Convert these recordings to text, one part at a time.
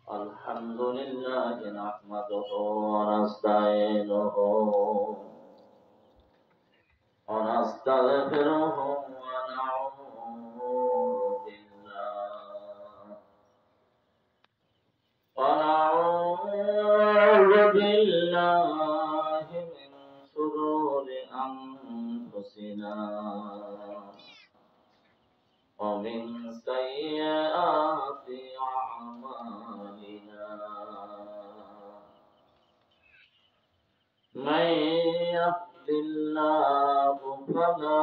الحمد لله نحمده ونستعينه ونستغفره ونعوذ بالله من شرور أنفسنا ومن سيئات أعمالنا من يهد الله فلا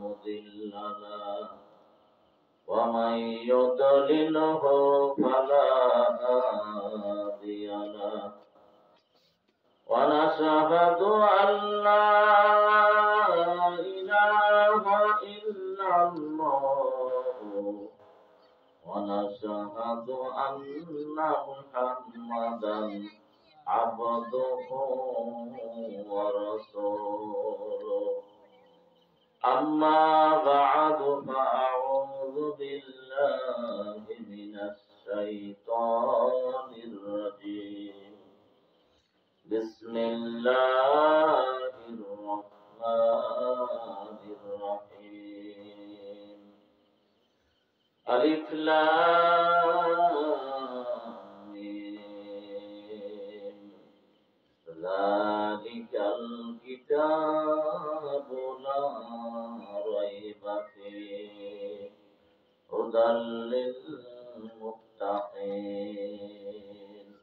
مضل له ومن يضلله فلا هادي له ونشهد أن لا إله إلا الله ونشهد أن محمدا عبده ورسوله أما بعد فأعوذ بالله من الشيطان الرجيم بسم الله الرحمن الرحيم ألف لام ميم ذلك الكتاب لا ريب فيه هدى للمتقين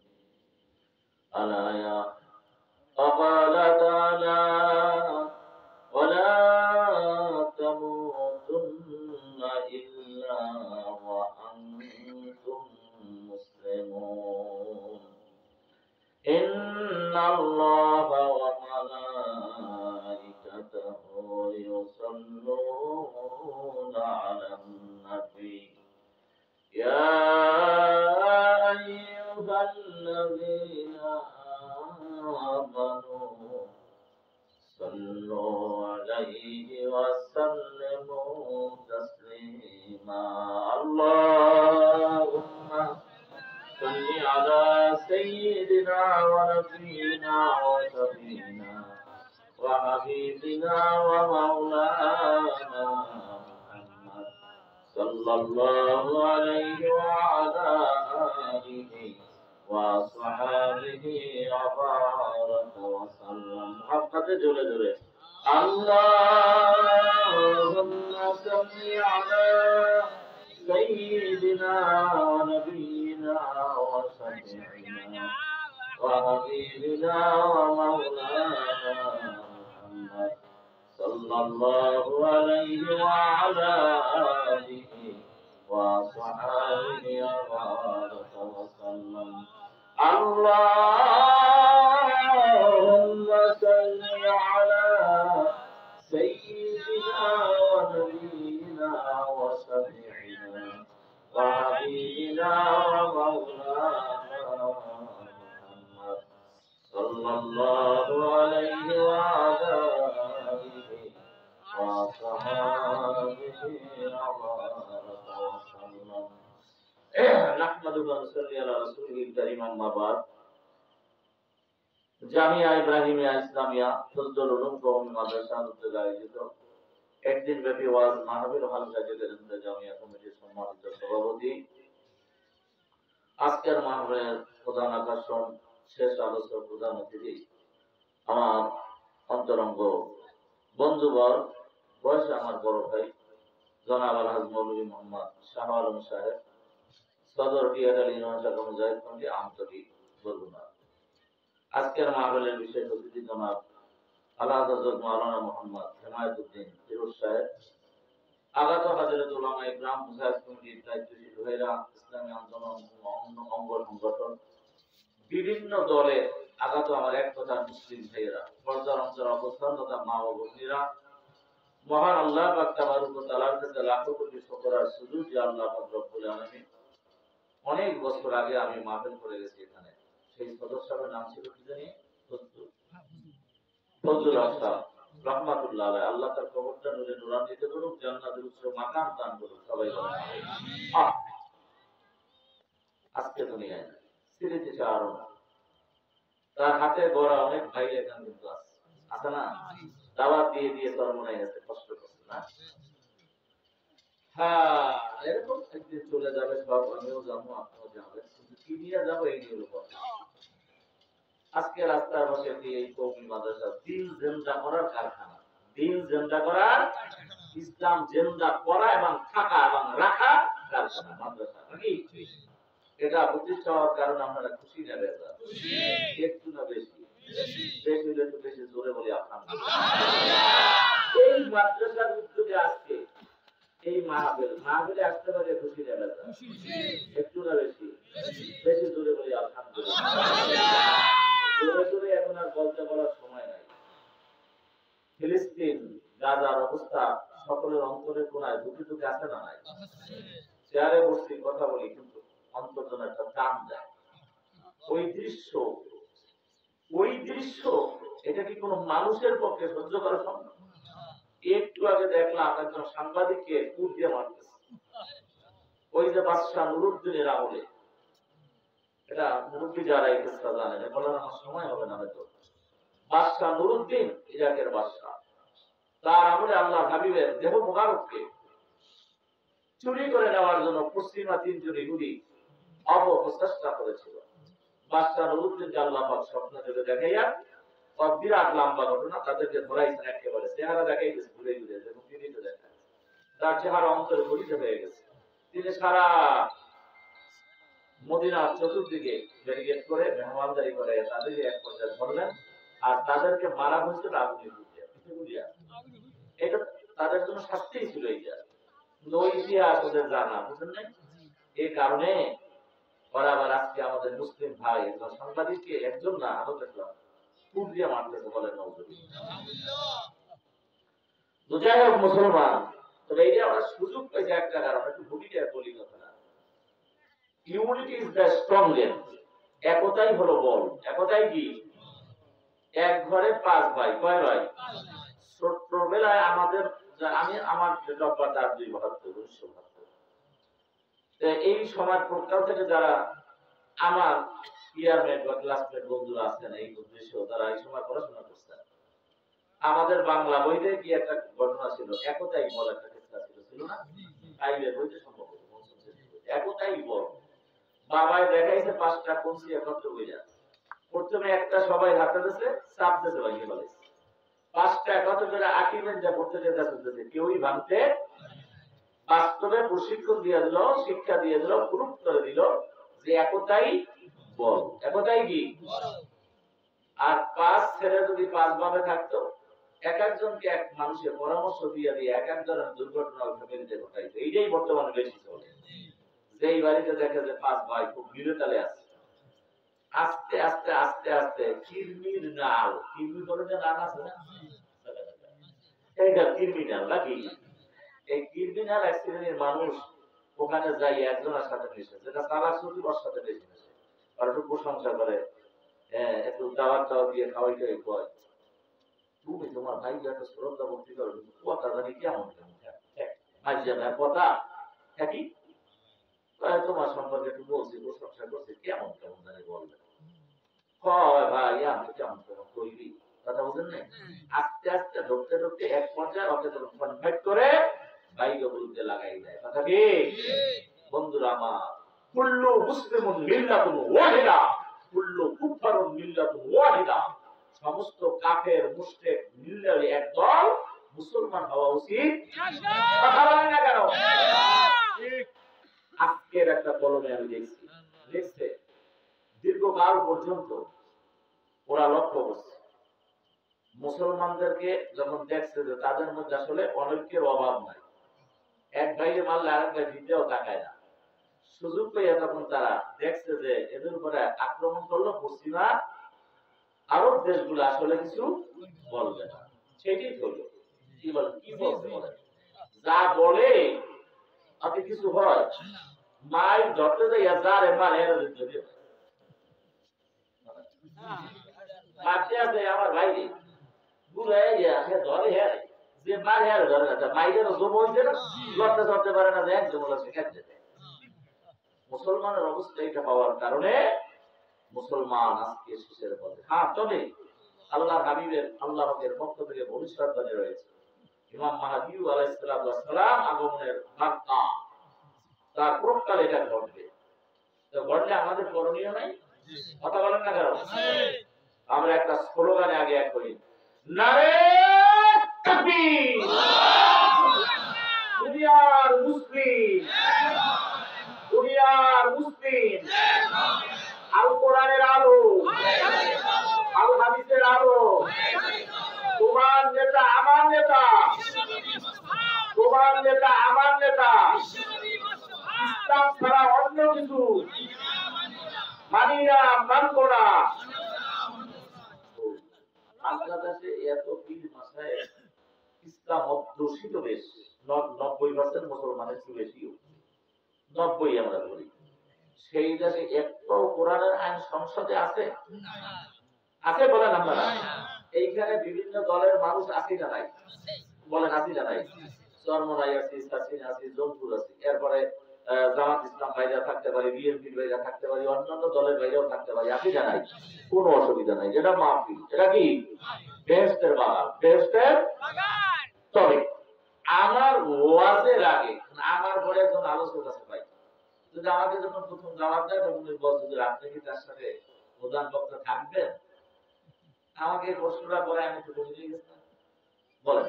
الآية وقال تعالى ولا تموتن إلا وأنتم مسلمون إن الله وملائكته يصلون على النبي يا أيها الذين آمنوا صلوا عليه وسلموا تسليما اللهم صل على سيدنا ونبينا وشفينا وحبيبنا ومولانا محمد صلى الله عليه وعلى آله وصحابه وبارك وسلم حقا جل جلاله اللهم صل على سيدنا ونبينا وشفيعنا وحبيبنا ومولانا محمد صلى الله عليه وعلى آله وصحبه وبارك وسلم اللهم صل على سيدنا ونبينا وشفيعنا وحبيبنا ومولانا محمد صلى الله عليه وعلى آله وصحبه وبارك وسلم نحمده ونصلي على رسوله الكريم أما بعد জামিয়া ইব্রাহিমিয়া ইসলামিয়া ফজলুল উলুম কওমি মাদ্রাসার উদ্যোগে আয়োজিত একদিন ব্যাপী ওয়াজ মাহফিল হালকা জেলা জামিয়া কমিটির সম্মানিত সভাপতি আজকের মাহফিলের প্রধান আকর্ষণ শেষ আলোচক প্রধান অতিথি আমার অন্তরঙ্গ বন্ধুবর বয়সে আমার বড় ভাই জনাব আলহাজ মৌলভী মোহাম্মদ শাহ আলম সাহেব সদর টিয়াটালী ইউনিয়ন শাখা মুজাহিদ কমিটি আমতলী বরগুনা আজকের মাহফিলের বিশেষ অতিথি জনাব আলহাজ হযরত মাওলানা মোহাম্মদ হেমায়েতুদ্দিন ফিরোজ সাহেব আগত হযরত উলামা ইকরাম মুজাহিদ কমিটির দায়িত্বশীল ভাইরা ইসলামী আন্দোলন অঙ্গ সংগঠন বিভিন্ন দলে আগত আমার এক কথা মুসলিম ভাইয়েরা পর্দার অন্তরে অবস্থান তথা মা ও বোনেরা মহান আল্লাহ পাক তাবারক ওয়া তাআলার কাছে লাখো কোটি শুকর আর সুজুদ যে আল্লাহ পাক রব্বুল আলামিন অনেক বছর আগে আমি মাহফিল করে গেছি এখানে সেই সদস্যের নাম ছিল কি জানি ফজলুল হক সাহেব রাহমাতুল্লাহ আলাইহি আল্লাহ তার কবরটা নূরে নূরান্বিত করুক জান্নাতুল উচ্চ মাকাম দান করুক সবাই বলেন আমিন আজকে দুনিয়ায় নাই, স্মৃতিতে আরো না। তার হাতে গড়া অনেক ভাই এখানে কিন্তু আছে, আছে না? দাওয়াত দিয়ে দিয়ে তোর মনে গেছে, কষ্ট করছে না? হ্যাঁ, এরকম একদিন চলে যাবে সব, আমিও যাবো, আপনিও যাবেন, কিন্তু কি নিয়ে যাবো এই নিয়ে কথা। আজকে রাস্তার পাশে দিয়ে এই কওমি মাদ্রাসা দিন জিন্দা করার কারখানা, দিন জিন্দা করার, ইসলাম জিন্দা করা এবং থাকা এবং রাখা কারখানা মাদ্রাসা, নাকি? এটা প্রতিষ্ঠা হওয়ার কারণে আপনারা খুশি না বেজার? একটু না বেশি? বেশি হলে একটু বেশি জোরে বলি আলহামদুলিল্লাহ। এই মাদ্রাসার উদ্যোগে আজকে এই মাহফিলে আসতে পারে খুশি না বেজার? একটু না বেশি? বেশি জোরে বলি আলহামদুলিল্লাহ। জোরে জোরে এখন আর বলতে বলার সময় নাই। ফিলিস্তিন গাজার অবস্থা সকলের অন্তরের কোনায় দুঃখে দুঃখে আছে না নাই? চেয়ারে বসে কথা বলি কিন্তু অন্তর যেন একটা টান দেয়। ওই দৃশ্য এটা কি কোনো মানুষের পক্ষে সহ্য করা সম্ভব? একটু আগে দেখলাম একজন সাংবাদিককে কুর দিয়ে মারতেছে, ওই যে বাদশাহ নুরুদ্দিনের আমলে। এটা মুরব্বী যারা এই কেসটা জানেন, বলার আমার সময় হবে না হয়তো। বাদশাহ নুরুদ্দিন ইরাকের বাদশাহ, তার আমলে আল্লাহ হাবিবের দেহ মোবারককে চুরি করে নেওয়ার জন্য পশ্চিমা তিনজন ইহুদি অপপ্রচেষ্টা করেছিল। বাদশাহ নুরুদ্দিনকে আল্লাহ পাক স্বপ্ন থেকে দেখাইয়া বিরাট লম্বা ঘটনা, তাদেরকে ধরাইছেন একেবারে, চেহারা দেখাই গেছে ঘুরে ঘুরে, যেমন টিভিতে দেখায়। তার চেহারা অন্তরে গলিত হয়ে গেছে। তিনি সারা মদিনার চতুর্দিকে ব্যারিকেড করে মেহমানদারি করে তাদেরকে এক পর্যায়ে ধরলেন, আর তাদেরকে মারা হয়েছিল আগুনে পুড়িয়ে। এটা তাদের জন্য শাস্তিই ছিল। এইটা ইতিহাস ওদের জানা, বুঝলেন না? এই কারণে ওরা আবার আজকে আমাদের মুসলিম ভাই একজন সাংবাদিককে, একজন না আরো দেখলাম, কুর দিয়ে মারতেছে, বলেন তো যাই হোক মুসলমান। তবে এইটা আমরা সুযোগ পাইছে একটা কারণ, একটু ভূমিকা বলি কথাটা। ইউনিটি ইজ দ্য স্ট্রংগেস্ট, একতাই হলো বল। একতাই কি? এক ঘরে পাঁচ ভাই, কয় ভাই? ছোটবেলায় আমাদের, আমি আমার ডেট অফ বার্থ 1972। এই সময় প্রকাল থেকে যারা আমার ইয়ারমেট বা ক্লাসমেট বন্ধুরা আছেন এই উদ্দেশ্য, তারা এই সময় পড়াশোনা করছেন, আমাদের বাংলা বইতে কি একটা ঘটনা ছিল, একতাই বল একটা চেষ্টা ছিল না? ফাইভের বইতে সম্ভব একতাই বল। বাবাই দেখাইছে 5টা কলসি একত্র হইয়া, প্রথমে একটা সবাই হাতে দিয়েছে, চাপ দিয়েছে, ভাঙিয়ে ফেলেছে। 5টা একত্র করে আকিবেন যা করতে যেতে কেউই ভাঙতে, বাস্তবে প্রশিক্ষণ দিয়ে দিল, শিক্ষা দিয়ে দিল, প্রুফ করে দিল যে একতাই বল। একতাই কি? আর 5 ছেড়ে যদি 5 ভাবে থাকতো, এক একজনকে এক মানুষের পরামর্শ দিয়ে দিয়ে এক একজনের দুর্ঘটনা ফ্যামিলিতে ঘটাইতো। এইটাই বর্তমানে বেশি চলে। যেই বাড়িতে দেখে যে 5 ভাই খুব মিলতালে আছে, আস্তে আস্তে আস্তে আস্তে কিরমির নাল, কিরমি করে যে নাম আছে না, এইটা কিরমিনাল নাকি? এই কিরমিনাল এক শ্রেণীর মানুষ ওখানে যাই একজনের সাথে মিশে, যেটা তারা শুধু ওর সাথে বেশি মিশে, আর একটু প্রশংসা করে, একটু দাওয়াত টাওয়া দিয়ে খাওয়াইতে কয়, তুমি তোমার ভাই এত শ্রদ্ধা ভক্তি করো, কিন্তু কথা জানি কেমন কেমন ভাই জানা কথা একই, তোমার সম্পর্কে একটু বলছি, প্রশংসা করছি, কেমন কেমন জানি বলবে। হয় ভাই আমি কেমন কেমন কইবি, কথা বুঝেন না? আস্তে আস্তে ঢুকতে ঢুকতে এক পর্যায়ে ওকে যখন কনভার্ট করে বাইকে বলতে লাগাই দেয়। কথা কি বন্ধুরা আমার? কুল্লু মুসলিমুন মিল্লাতুন ওয়াহিদা, কুল্লু কুফারুন মিল্লাতুন ওয়াহিদা। সমস্ত কাফের মুশরিক মিল্লারই এক দল, মুসলমান হওয়া উচিত। কথা বলেন না কেন? আজকের একটা কলমে আমি দেখছি, দেখছে দীর্ঘকাল পর্যন্ত ওরা লক্ষ্য করছে মুসলমানদেরকে, যখন দেখছে যে তাদের মধ্যে আসলে অনৈক্যের অভাব নাই, এক ভাইকে মারলে আরেক ভাই ভিতেও তাকায় না, সুযোগ পেয়ে তখন তারা দেখছে যে এদের উপরে আক্রমণ করলো, পশ্চিমা আরব দেশগুলো আসলে কিছু বলবে না। সেটাই হলো কি বলে, কি বলতে বলে, যা বলে তাতে কিছু হয়, মায়ের ধরতে যাইয়া যারে মারে এরা যদি মারতে আছে আমার ভাই বুড়ে ধরে হ্যাঁ, যে মারে আর ধরে না, মাইরের জম হয়েছে না, লড়তে ধরতে পারে না, যে একদম শেখাচ্ছে মুসলমানের অবস্থা এটা হওয়ার কারণে মুসলমান আজকে শেষের পথে। হ্যাঁ, তবে আল্লাহ হাবিবের আল্লাহের পক্ষ থেকে ভবিষ্যৎবাণী রয়েছে। ইমাম মাহদী আলাইহিস সালাম আগমনের বার্তা, তার প্রকালে এটা ঘটবে। তো ঘটলে আমাদের করণীয় নাই? কথা বলেন না কেন? আমরা একটা স্লোগানে আগে এক করি, নারে তাকবীর, দুনিয়ার মুসলিম, দুনিয়ার মুসলিম, আল কোরআনের আলো, আল হাদিসের আলো, তোমার নেতা আমার নেতা, তোমার নেতা আমার নেতা, ইসলাম ছাড়া অন্য কিছু মানি না, মানব না। বাংলাদেশে এত পীর মাসায়েখ, ইসলাম অধ্যুষিত দেশ, 90% মুসলমানের চেয়ে বেশি, 90 আমরা বলি। সেই দেশে একটাও কোরআনের আইন সংসদে আছে? আছে বলেন আপনারা? এইখানে বিভিন্ন দলের মানুষ আছে না নাই? বলেন আছে না নাই? চরমনাই আছে, সাসিন আছে, জোনপুর আছে, এরপরে জামাত ইসলাম ভাইরা থাকতে পারে, বিএনপির ভাইরা থাকতে পারে, অন্যান্য দলের ভাইরাও থাকতে পারে, আছে না নাই? কোনো অসুবিধা নাই। যেটা মাহফিল, এটা কি বেহেশতের বাগান, বেহেশতের বাগান। তবে আমার ওয়াজের আগে আমার ঘরে একজন আলোচক আছে ভাই, যদি আমাকে যখন প্রথম দাওয়াত দেয় তখন বলছে যে আপনি কি তার সাথে প্রধান বক্তা থাকবেন? আমাকে প্রশ্নটা করে আমি একটু বুঝে গেছি, বলেন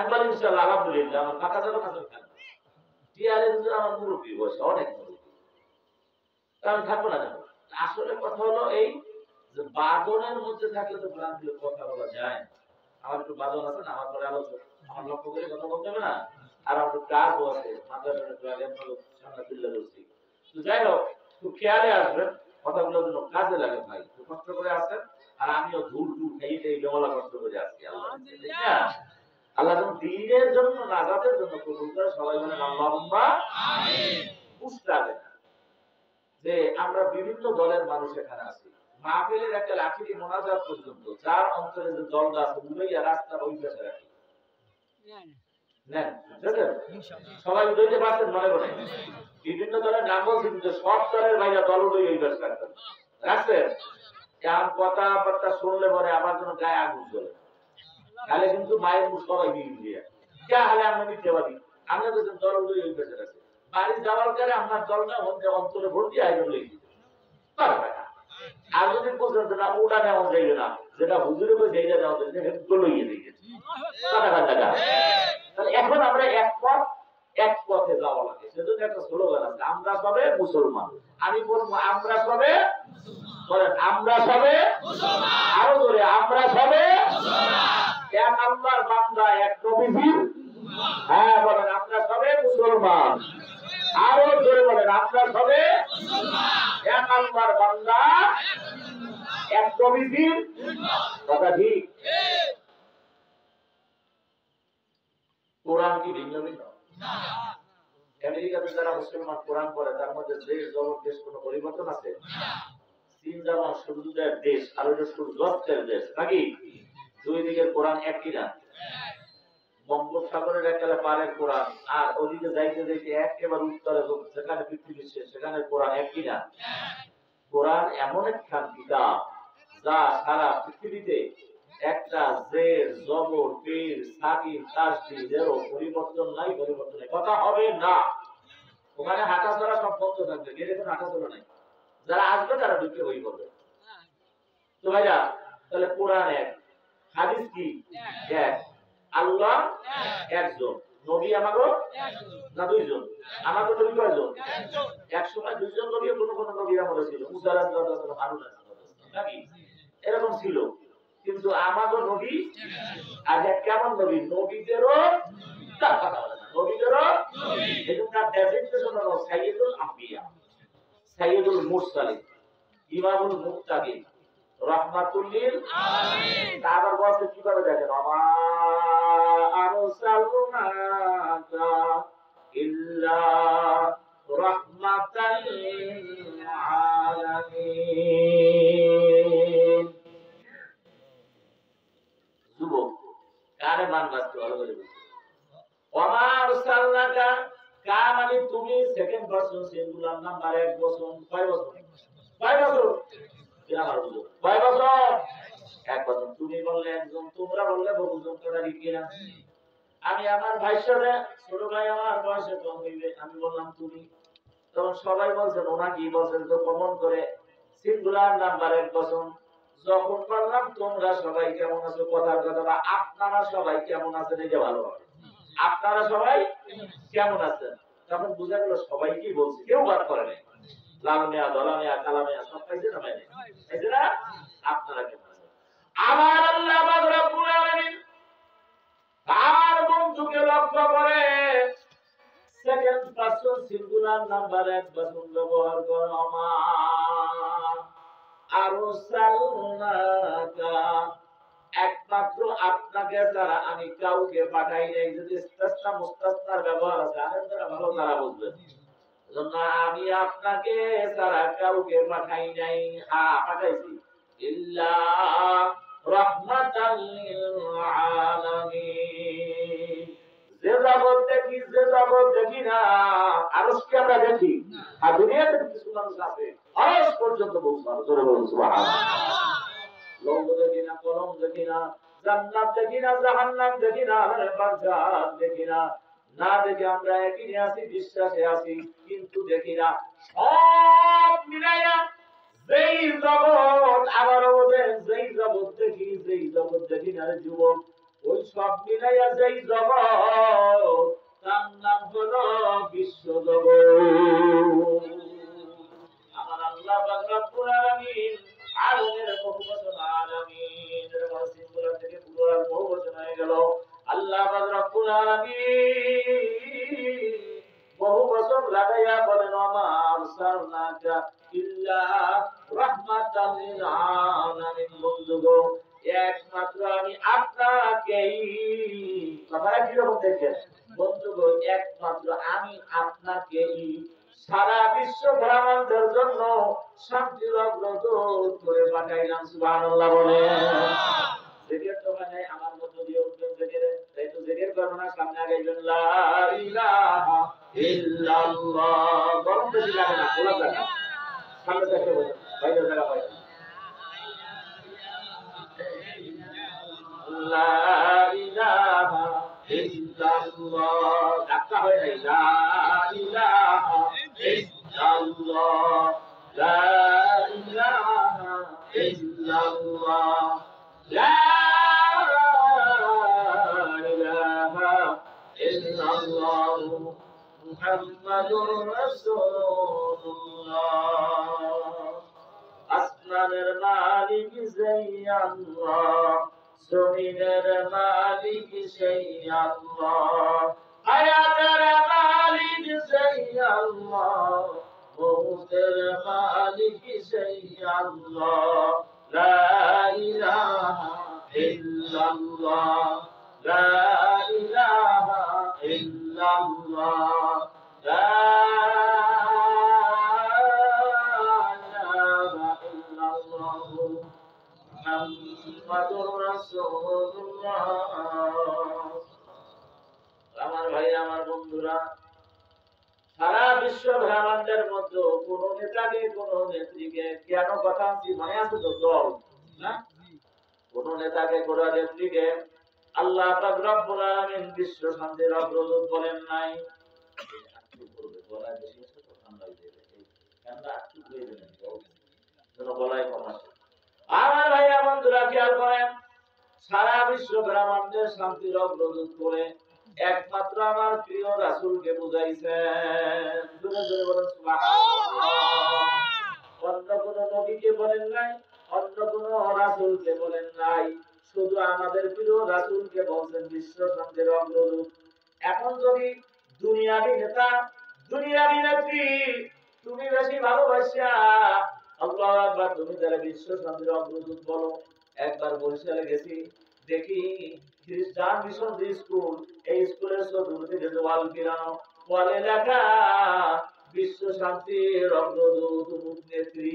একবার ইনশাআল্লাহ আলহামদুলিল্লাহ আমার ফাঁকা যাবে না থাকবে। টিআরএ আমার মুরব্বী বয়স, অনেক মুরব্বী, আমি থাকবো না কেন? আসলে কথা হলো এই যে বাদনের মধ্যে থাকলে তো ভ্রান্তির কথা বলা যায় না। আমার একটু বাদন আছে না, আমার পরে আলোচনা আমার লক্ষ্য করে কথা বলতে হবে না। আর আমার কাজও আছে, সামনে তুলে ধরছি। তো যাই হোক, একটু খেয়ালে আসবেন, কথাগুলো যেন কাজে লাগে ভাই। কষ্ট করে আসেন, আর আমিও ধূল টুল খাইয়ে এই বেমলা কষ্ট করে আসছি। আল্লাহ যেন দ্বীনের জন্য, নাজাতের জন্য কবুল করে। সবাই বলেন আল্লাহুম্মা আমিন। বুঝতে হবে না যে আমরা বিভিন্ন দলের মানুষ এখানে আছি। মাহফিলের একটা লাঠিটি মোনাজাত পর্যন্ত যার অন্তরে যে দলটা আছে উড়াইয়া রাস্তার ওই পাশে রাখি। সবাই বুঝতে পারছেন মনে মনে? বিভিন্ন দলের নাম বলছি, কিন্তু সব দলের ভাইরা দল উড়াই ওই পাশে রাখতেন, রাখছেন। এমন কথাবার্তা শুনলে পরে আমার জন্য গায়ে আগুন জ্বলে। তাহলে কিন্তু মায়ের মুখ সবাই দিয়ে কে হলে আমরা মিথ্যে পারি। আমরা যদি দল উড়াই ওই পাশে রাখি, বাড়ি যাওয়ার পরে আপনার দলটা অন্তরে ভর্তি আয়োজন লই পারবে না। আর যদি পর্যন্ত না ওটা নেওয়া যাইবে না, যেটা হুজুরে করে জায়গা নেওয়া যাবে সেটা লইয়ে দিয়ে গেছে। তাহলে এখন আমরা এক পথে যাওয়া লাগে, সেজন্য একটা স্লোগান আছে, আমরা সবে মুসলমান। আমি বলবো আমরা সবে, বলেন আমরা সবে মুসলমান, আরো জোরে আমরা সবে মুসলমান, এক আল্লাহর বান্দা, এক নবীর। হ্যাঁ বলেন আমরা সবে মুসলমান, আরো জোরে বলেন আমরা সবে মুসলমান, এক আল্লাহর বান্দা, এক নবীর। কথা ঠিক? কোরআন কি ভিন্ন ভিন্ন? আমেরিকাতে যারা মুসলমান কোরআন পড়ে তার মধ্যে দেশ জগৎ দেশ কোনো পরিবর্তন আছে? চীন যেমন সূর্যোদয়ের দেশ, আর ওইটা সূর্যাস্তের দেশ, নাকি? দুই দিকের কোরআন একই না। বঙ্গোপসাগরের একেবারে পারের কোরআন, আর ওদিকে যাইতে যাইতে একেবারে উত্তরে যেখানে পৃথিবী শেষ সেখানে কোরআন একই না। কোরআন এমন একখান কিতাব যা সারা পৃথিবীতে একটা জের জবর পের সাকিন তাসদীদেরও পরিবর্তন নাই, পরিবর্তন নাই, কথা হবে না। ওখানে হাঁটা চলা সব বন্ধ থাকবে, গেলে কোনো হাঁটা চলা নাই। যারা আসবে তারা ঢুকে বই করবে। তো ভাইরা, তাহলে কোরআন এক, হাদিস কি এক, আল্লাহ একজন, নবী আমাগো না দুইজন? আমাগো নবী কয়জন? এক সময় দুইজন নবী, কোন নবীর আমলে ছিল, মুসা আলাইহিস সালাম, হারুন আলাইহিস সালাম, নাকি? এরকম ছিল। কিন্তু আমাগো নবী আর এক কেমন নবী? নবীদেরও তার কথা বলে না, নবীদেরও নবী। এজন্য ডেফিনেশন হলো সাইয়্যিদুল আম্বিয়া, সাইয়্যিদুল মুরসালিন, ইমামুল মুত্তাকিন, রাহমাতুল লিল আলামিন। তারপর বলছে কিভাবে দেখেন, আমা আরসালনাকা ইল্লা রাহমাতাল লিল আলামিন। যুবক কারে মান বাঁচতে ভালো করে বুঝতে, আমা আরসালনাকা কা মানে তুমি, সেকেন্ড পারসন সিঙ্গুলার নাম কয় বছর? কয় বছর? আমার হুজুর কয় বছর? 1 বছর। তুমি বললে একজন, তোমরা বললে বহুজন, কথা ঠিক কিনা? আমি আমার ভাইয়ের সাথে, ছোট ভাই আমার বয়সে কম হইবে, আমি বললাম তুমি। তখন সবাই বলছেন ওনা কি বলছেন তো কমন করে সিঙ্গুলার নাম্বার 1 বছর। যখন বললাম তোমরা সবাই কেমন আছো, কথার কথা বা আপনারা সবাই কেমন আছেন, এই যে ভালো হবে, আপনারা সবাই কেমন আছেন, তখন বুঝা গেল সবাই কি বলছে, কেউ বাদ করে নাই। লাল মিয়া, দলা মিয়া, কালা মিয়া সব পাইছে না পাইনি? পাইছে না? আপনারা কেমন আছেন? আমার আল্লাহ পাক রব্বুল আলামিন তার বন্ধুকে লক্ষ্য করে সেকেন্ড পারসন সিঙ্গুলার নাম্বার 1 বছর ব্যবহার করো। আমার আরসালনাকা, একমাত্র আপনাকে ছাড়া আমি কাউকে পাঠাই নাই। যদি ইস্তাসনা মুস্তাসনার ব্যবহার আছে আরেক যারা ভালো তারা বুঝবেন। এজন্য আমি আপনাকে ছাড়া কাউকে পাঠাই নাই। হ্যাঁ পাঠাইছি, ইল্লা রাহমাতাল লিল আলামিন। যে জগৎ দেখি, যে জগৎ দেখি না, আরশকে আমরা দেখি, আর দুনিয়াতে কিছু মানুষ আছে আরশ পর্যন্ত পৌঁছানো। জোরে বলুন সুবহানাল্লাহ। লৌহ দেখি না, কলম দেখি না, জান্নাত দেখি না, জাহান্নাম দেখি না, বারজাখ দেখি না, না দেখে আমরা একই আছি, বিশ্বাসে আছি, কিন্তু দেখি না। সব মিলাইয়া যেই জগৎ, আবার ওদের যেই জগৎ দেখি, যেই জগৎ দেখি না রে যুবক, ওই সব মিলাইয়া যেই জগৎ, তার নাম হলো বিশ্ব জগৎ। আমার আল্লাহ পাক রব্বুল আলামিন আলমের বহুবচন আলামিন, সিঙ্গুলার থেকে প্লুরাল বহুবচন হয়ে গেল। আল্লাহ পাক রব্বুল আলামিন বহুবচন লাগাইয়া বলেন ওমা আরসালনাকা ইল্লা রাহমাতাল লিল আলামিন। বন্ধুগো, একমাত্র আমি আপনাকেই, কথাটা কিরকম দেখেন বন্ধুগো, একমাত্র আমি আপনাকেই সারা বিশ্ব ভ্রমণের জন্য শান্তির অগ্রদূত করে পাঠাইলাম। সুবহানাল্লাহ বলেন। জিকির তো মানে আমার মধ্য দিয়ে উঠবেন জিকির, তাই তো জিকির করব না, সামনে আগাইবেন লা ইলাহা ইল্লাল্লাহ। গরম বেশি লাগে না, খোলা জায়গা, সামনে দেখতে বলেন, বাইরে জায়গা পাই লা ইলাহা ইল্লাল্লাহ। ডাক্তার হয় নাই, লা ইলাহা ইল্লাল্লাহ, লা ইলাহা ইল্লাল্লাহ, লা ইলাহা ইল্লাল্লাহ, মুহাম্মাদুর রাসূলুল্লাহ। আসমানের মালিক সেই আল্লাহ, জমিনের মালিক সেই আল্লাহ, হায়াতের মালিক সেই আল্লাহ, মউতের মালিক সেই আল্লাহ। লা ইলাহা ইল্লাল্লাহ, লা ইলাহা ইল্লাল্লাহ, লা আমার ভাই, আমার বন্ধুরা, সারা বিশ্ব ব্রহ্মাণ্ডের মধ্যে কোন নেতাকে, কোন নেত্রীকে, কেন কথা মনে আছে তো, দল না, কোন নেতাকে, কোন নেত্রীকে আল্লাহ পাক রব্বুল আলামিন বিশ্ব শান্তির অগ্রদূত বলেন নাই। আমার ভাইয়া বন্ধুরা খেয়াল করেন, সারা বিশ্ব ব্রহ্মাণ্ডের শান্তির অগ্রদূত করে একমাত্র আমার প্রিয় রাসূলকে বুঝাইছেন। জোরে জোরে বলেন সুবহানাল্লাহ। অন্য কোন নবীকে বলেন নাই, অন্য কোন রাসূলকে বলেন নাই, শুধু আমাদের প্রিয় রাসূলকে বলছেন বিশ্ব শান্তির অগ্রদূত। এখন যদি দুনিয়াবি নেতা, দুনিয়াবি নেত্রী তুমি বেশি ভালোবাসা আল্লাহু আকবার, তুমি যারা বিশ্ব শান্তির অগ্রদূত বলো। একবার বরিশালে গেছি, দেখি খ্রিস্টান মিশন স্কুল, এই স্কুলের চতুর্দিকে ওয়াল ফিরানো, ওয়ালে লেখা বিশ্ব শান্তির অগ্রদূত অমুক নেত্রী,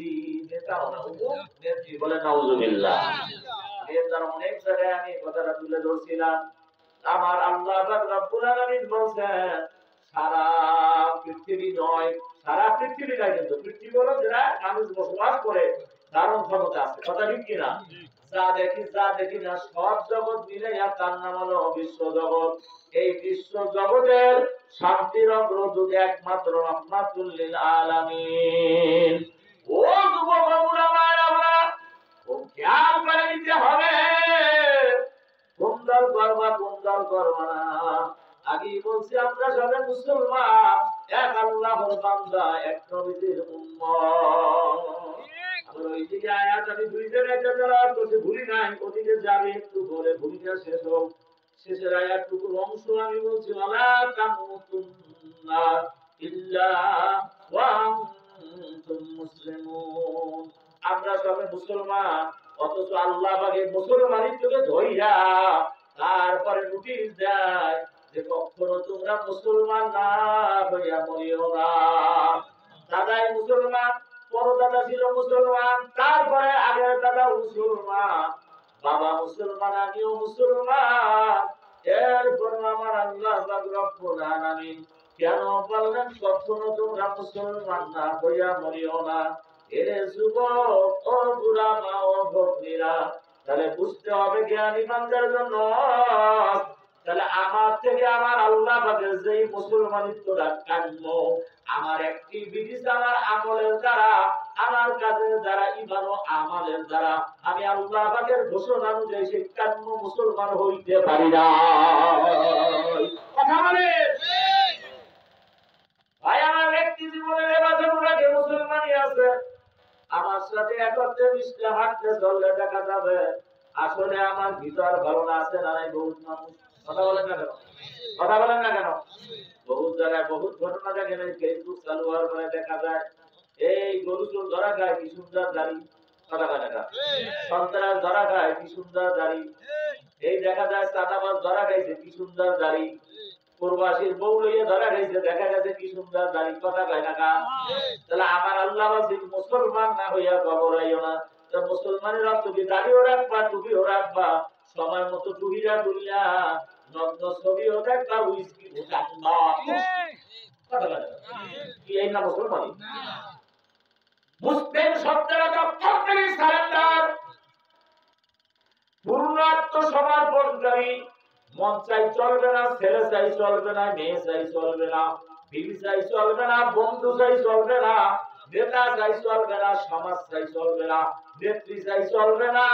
নেতা না অমুক নেত্রী, বলে নাউজুবিল্লাহ। এর দ্বারা অনেক জায়গায় আমি কথাটা তুলে ধরছিলাম। আমার আল্লাহ পাক রব্বুল আলামিন বলছেন সারা পৃথিবী নয়, সারা পৃথিবী নয়, কিন্তু পৃথিবী হলো যারা মানুষ বসবাস করে ধারণ ক্ষমতা আছে, কথা ঠিক কিনা? যা দেখি যা দেখি না সব জগৎ মিলাইয়া তার নাম হলো বিশ্ব জগৎ। এই বিশ্ব জগতের শান্তির অগ্রদূত একমাত্র রহমাতুল লিল আলামিন। ও যুবক বন্ধুরা, ও খেয়াল করে নিতে হবে, কুন্দল করবা কুন্দল করবা না। আগেই বলছি আমরা সবাই মুসলমান, এক আল্লাহর বান্দা, এক নবীর উম্মত। আমরা ওইদিকে আয়াত আমি দুই জায়গায় তেলাওয়াত করছি, ভুলি নাই, ওদিকে যাবে একটু পরে ভূমিকা শেষ হোক। শেষের আয়াতটুকুর অংশ আমি বলছি, ওয়ালা তামুতুন্না ইল্লা ওয়া আনতুম মুসলিমুন। আমরা সবাই মুসলমান, অথচ আল্লাহ পাকের মুসলমানিত্বকে ধইরা তারপরে নোটিশ দেয় যে কখনো তোমরা মুসলমান না হইয়া মরিও না। দাদাই মুসলমান, পরদাদা ছিল মুসলমান, তারপরে আগের দাদা মুসলমান, বাবা মুসলমান, আমিও মুসলমান। এরপর আমার আল্লাহ পাক রব্বুল আলামিন কেন বললেন কখনো তোমরা মুসলমান না হইয়া মরিও না? এরে যুবক, ও বুড়া মা, ও ভগ্নীরা, তাহলে বুঝতে হবে জ্ঞানী বান্দার জন্য, তাহলে আমার থেকে আমার আল্লাহ পাকের যেই মুসলমানিত্বটা কাম্য, আমার অ্যাক্টিভিটিস, আমার আমলের দ্বারা, আমার কাজের দ্বারা, ঈমান ও আমলের দ্বারা আমি আল্লাহ পাকের ঘোষণা অনুযায়ী সেই কাম্য মুসলমান হইতে পারি না। কথা বলে ভাই, আমার ব্যক্তি জীবনের এবারে মুসলমানই আছে, আমার সাথে একত্রে মিশলে হাঁটতে চললে দেখা যাবে আসলে আমার ভিতর ধারণা আছে না নাই। বহুত মানুষ কথা বলেন না কেন? কথা বলেন না কেন? বহুত জায়গায় বহুত ঘটনা দেখেন, ফেসবুক চালু হওয়ার পরে দেখা যায় এই গরু চোর ধরা খায়, কি সুন্দর দাড়ি, কথা বলে না, সন্ত্রাস ধরা খায়, কি সুন্দর দাড়ি, এই দেখা যায় চাঁদাবাজ ধরা খাইছে, কি সুন্দর দাড়ি, প্রবাসীর বউ লইয়ে ধরা খাইছে, দেখা গেছে কি সুন্দর দাড়ি, কথা কয় না কা? তাহলে আমার আল্লাহ বলছে মুসলমান না হইয়া ঘবরাইও না। তো মুসলমানের অর্থ কি দাড়িও রাখবা, টুপিও রাখবা, সময় মতো টুপিটা তুলিয়া নগ্ন ছবিও দেখবা, উইস্কি ঢাকবা, কি এই না মুসলমানি? মুসলিম শব্দের অর্থ কমপ্লিট সারেন্ডার, পূর্ণ আত্মসমর্পণকারী। মন চাই চলবে না, ছেলে চাই চলবে না, মেয়ে চাই চলবে না, বিবি চাই চলবে না, বন্ধু চাই চলবে না, নেতা চাই চলবে না, সমাজ চাই চলবে না, নেত্রী চাই চলবে না,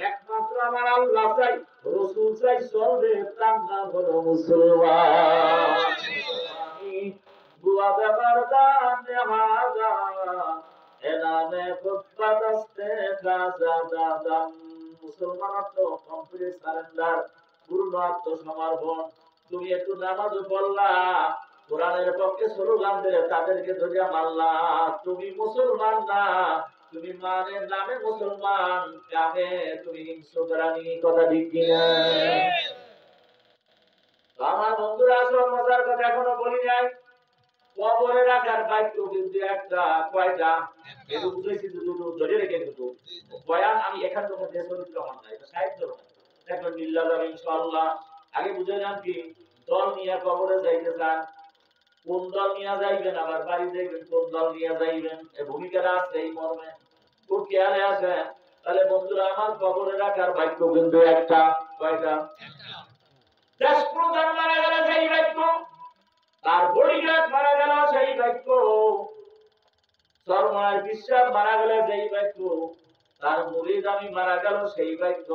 একমাত্র আমার আল্লাহ চাই, রাসূল চাই চলবে, তার নাম হলো মুসলমান। বুয়া বেমার দানে হাজা এনামে ফুটপাতে কাজা দাদাম। মুসলমান তো কমপ্লিট সারেন্ডার, পূর্ণ আত্মসমর্পণ। তুমি একটু নামাজ পড়লা, কোরআনের পক্ষে স্লোগান দিলে তাদেরকে ধরিয়া মারলা, তুমি মুসলমান না, তুমি মানের নামে মুসলমান, কামে তুমি হিংস্র প্রাণী, কথা ঠিক কিনা? আমার বন্ধুরা, আসল মজার কথা এখনো বলি নাই। কবরে রাখার বাক্য কিন্তু একটা, কয়টা? একটু বুঝেছি, দুটো ধরে রেখে দুটো বয়ান আমি এখান থেকে চরিত্র আমার না, এটা সাহিত্য দেখবেন মিল্লা যাবে ইনশাআল্লাহ। আগে বুঝে যান কি দল নিয়ে কবরে যাইতে চান, কোন দল নিয়ে যাইবেন, আবার বাড়ি যাইবেন কোন দল নিয়ে যাইবেন, এই ভূমিকাটা আছে এই মর্মে, খুব খেয়ালে আসেন। তাহলে বন্ধুরা আমার, কবরে রাখার বাক্য কিন্তু একটা, কয়টা? দেশ প্রধান মারা গেলে সেই বাক্য, তার বডিগার্ড মারা গেল সেই বাক্য, সরমার বিশ্বাস মারা গেলে সেই বাক্য, তার মুরিদ আমি মারা গেল সেই বাক্য।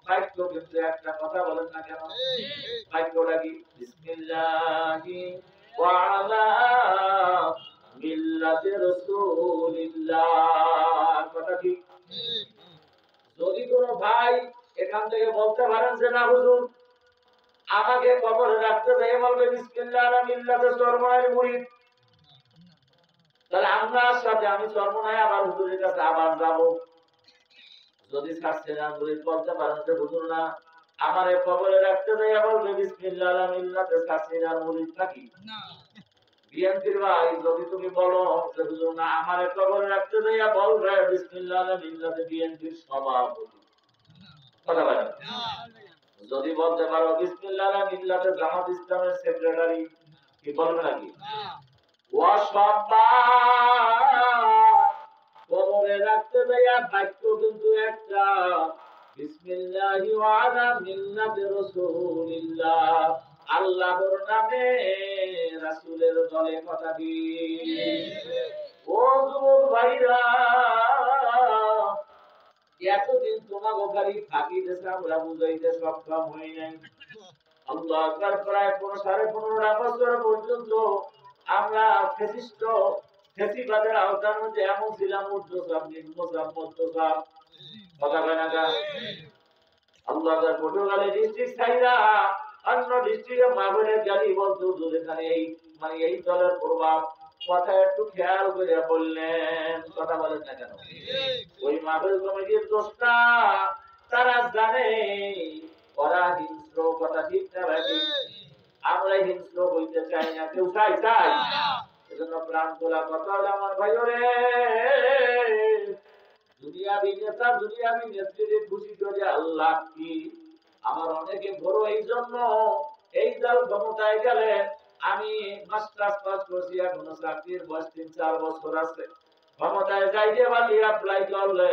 বাক্য কিন্তু একটা, কথা বলেন না কেন? বাক্যটা কি? বিসমিল্লাহি ওয়া আলা মিল্লাতি রাসূলিল্লাহ, কথা কি? যদি কোনো ভাই এখান থেকে বলতে পারেন যে না হুজুর আমাকে কবরে রাখতে যাই, বলবে বিসমিল্লাহ আলা মিল্লাতে চরমনায়ের মুরিদ, তাহলে আপনার সাথে আমি চরমনায় আবার হুজুরের কাছে আবার যাব। যদি শাস্তি না মুরিদ বলতে পারেন যে হুজুর না আমারে কবরে রাখতে যাই, বলবে বিসমিল্লাহ আলা মিল্লাতে শাস্তির মুরিদ নাকি? বিএনপির ভাই যদি তুমি বলো যে হুজুর না আমারে কবরে রাখতে যাই, বলবে বিসমিল্লাহ আলা মিল্লাতে বিএনপির সভাপতি, কথা বলেন। যদি বলতে পারো বিসমিল্লাহ মিল্লাতে জামাত ইসলামের সেক্রেটারি, কি বলবে নাকি? কবরে রাখতে যাইয়া বাক্য কিন্তু একটা, বিসমিল্লাহি ওয়া আলা মিল্লাতি রাসূলিল্লাহ, আল্লাহর নামে রাসূলের দলে কথা দি। ও যুবক ভাইরা, এতদিন তোমাকে খালি ফাঁকি দিয়েছে, আমরা বুঝাইতে সক্ষম হই নাই। আল্লাহু আকবার। প্রায় 15.5 বছর পর্যন্ত আমরা ফেসিবাদের আওতার মধ্যে এমন ছিলাম, ঊর্ধ্বচাপ নিম্নচাপ মধ্যচাপ, কথা কয় না কা? আল্লাহ আকবার। পটুয়াখালী ডিস্ট্রিক্ট ছাইরা অন্য ডিস্ট্রিক্টে মাহফিলের গালি বলতো, যেখানে এই মানে এই দলের প্রভাব, কথা একটু খেয়াল করে বললেন, কথা বলেন না কেন? ওই মাহফিল কমিটির দোষটা তারা জানে, ওরা হিংস্র, কথা ঠিক না ভাই? আমরা হিংস্র হইতে চাই না, কেউ চাই? এজন্য প্রাণ খোলা কথা হলো আমার ভাই রে, দুনিয়াবি নেতা দুনিয়াবি নেত্রীদের খুশি করে আল্লাহ কি? আমার অনেকে বড়, এই জন্য এই দল ক্ষমতায় গেলে, আমি মাস্টার্স পাস করছি, এখনো চাকরির বয়স 3-4 বছর আছে, ক্ষমতায় যাইতে পারলে অ্যাপ্লাই করলে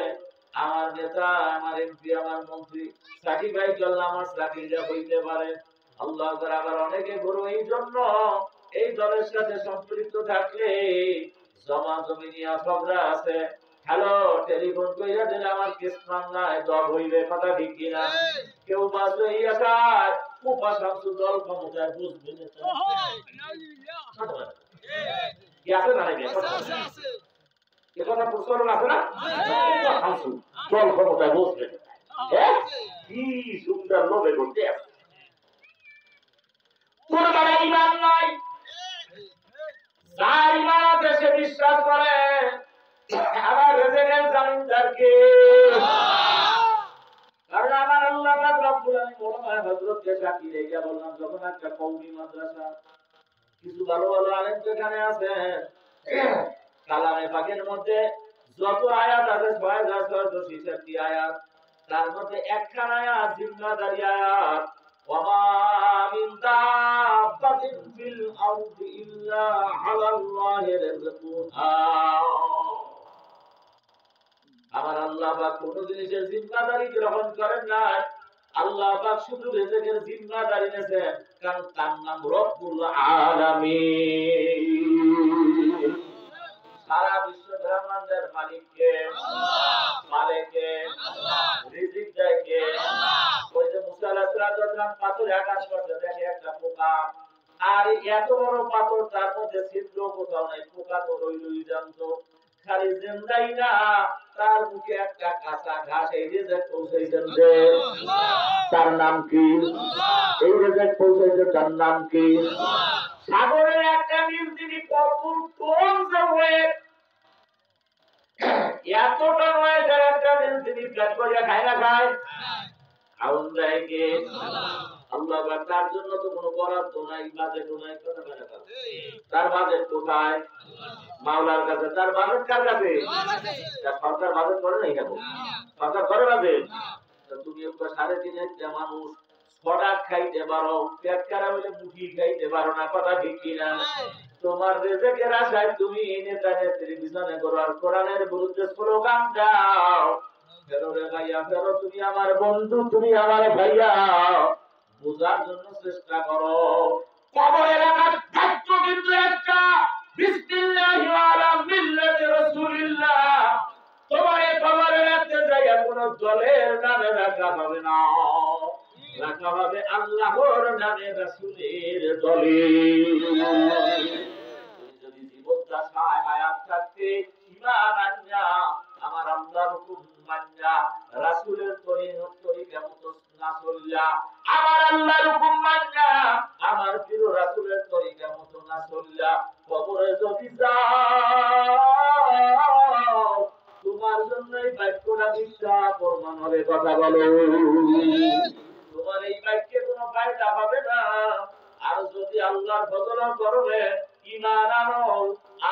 আমার নেতা, আমার এমপি, আমার মন্ত্রী সার্টিফাই করলে আমার চাকরিটা হইতে পারে। আল্লাহ আকবার। আবার অনেকে বড়, এই জন্য এই দলের সাথে সম্পৃক্ত থাকলে জমা জমি নিয়ে ঝগড়া আছে, হ্যালো টেলিফোন কইরা দিলে আমার কেস মামলায় দল হইবে, কথা ঠিক কিনা? কেউ বাঁচবে এই আশায়, কুপা শামসু দল ক্ষমতায় বুঝবে না, কি আছে না নাকি? এ কথা প্রচলন আছে না? কুপা শামসু দল ক্ষমতায় বুঝবে না, কি সুন্দর লোভে করতে আছে। কোরবান ইমান নাই, যার ইমান আছে সে বিশ্বাস করে আমার রেজেকের জামিনদার কে? কারণ আমার আল্লাহ পাক রব্বুল আলামিন মোলানা হযরতকে সাক্ষী রেখে বললাম, যখন একটা কওমি মাদ্রাসা, কিছু ভালো ভালো আলেম যেখানে আছেন, কালামে পাকের মধ্যে যত আয়াত আছে 6666টি আয়াত, তার মধ্যে একখানা আয়াত জিম্মাদারি আয়াত, ওয়ামা মিন দাব্বাতিন ফিল আরদি ইল্লা আলাল্লাহি রিজকুহা। আমার আল্লাহ পাক কোন জিনিসের জিম্মাদারি গ্রহণ করেন না, আল্লাহ পাক শুধু রিজকের জিম্মাদারি নিয়েছেন, কারণ তার নাম রব্বুল আলামিন। সারা বিশ্ব ব্রহ্মাণ্ডের মালিক কে? মালিক কে? রিজিক দেয় কে? ওই যে মুসা আলাইহিস সালাম পাথরে আঘাত করতে দেখে একটা পোকা, আর এত বড় পাথর, তার মধ্যে ছিদ্র কোথাও নাই, পোকা তো রইলই জানতো, খালি জিন্দাই না, তার মুখে একটা কাঁচা ঘাস, এই রিজিক পৌঁছাইছেন যে, তার নাম কি? এই রিজিক পৌঁছাইছে, তার নাম কি? সাগরের একটা নীল তিনি কত টন হয়ে, এতটা নয়, যার একটা নীল তিনি প্লেট করিয়া খায় না খায়? আউন দেয় কে? আল্লাহ। তার জন্য তো কোনো বরাদ্দ নাই, বাজেট নাই, কথা বলে না। তার বাজেট কোথায়? মাওলার কাছে। তার বাজেট কার কাছে? সরকার বাজেট করে নাই কেন? সরকার করে বাজেট? তুমি 3.5 মানুষ ছড়াক খাইতে পারো, পেট খারাপ হলে মুখি খাইতে পারো না, কথা ঠিক কিনা? তোমার রিজিকের আশায় তুমি নেতা নেত্রী পিছনে করো, আর কোরআনের বিরুদ্ধে স্লোগান দাও, ফেরো রে ভাইয়া ফেরো, তুমি আমার বন্ধু, তুমি আমার ভাইয়া, বোঝার জন্য চেষ্টা করো। কবর এলাকার দায়িত্ব কিন্তু একটা, বিসমিল্লাহি আলা মিল্লাতি রাসূলিল্লাহ। তোমার এই কবরে রাখতে যাইয়া কোন দলের নামে রাখা হবে না, রাখা হবে আল্লাহর নামে, রাসূলের দলে। যদি জীবদ্দশায় হায়াত থাকতে ঈমান আনয়া, আমার আল্লাহর হুকুম মানয়া, রাসূলের তরিকা মতো না চললা, আমার আল্লাহর হুকুম মানয়া, আমার প্রিয় রাসূলের তরিকা মতো না চললা, কবরে যদি যাও, তোমার জন্য এই বাক্যটা মিথ্যা প্রমাণ হবে, কথা বলো। তোমার এই বাক্যে কোনো ফায়দা হবে না। আর যদি আল্লাহর বদলা করবে, ঈমান আনো,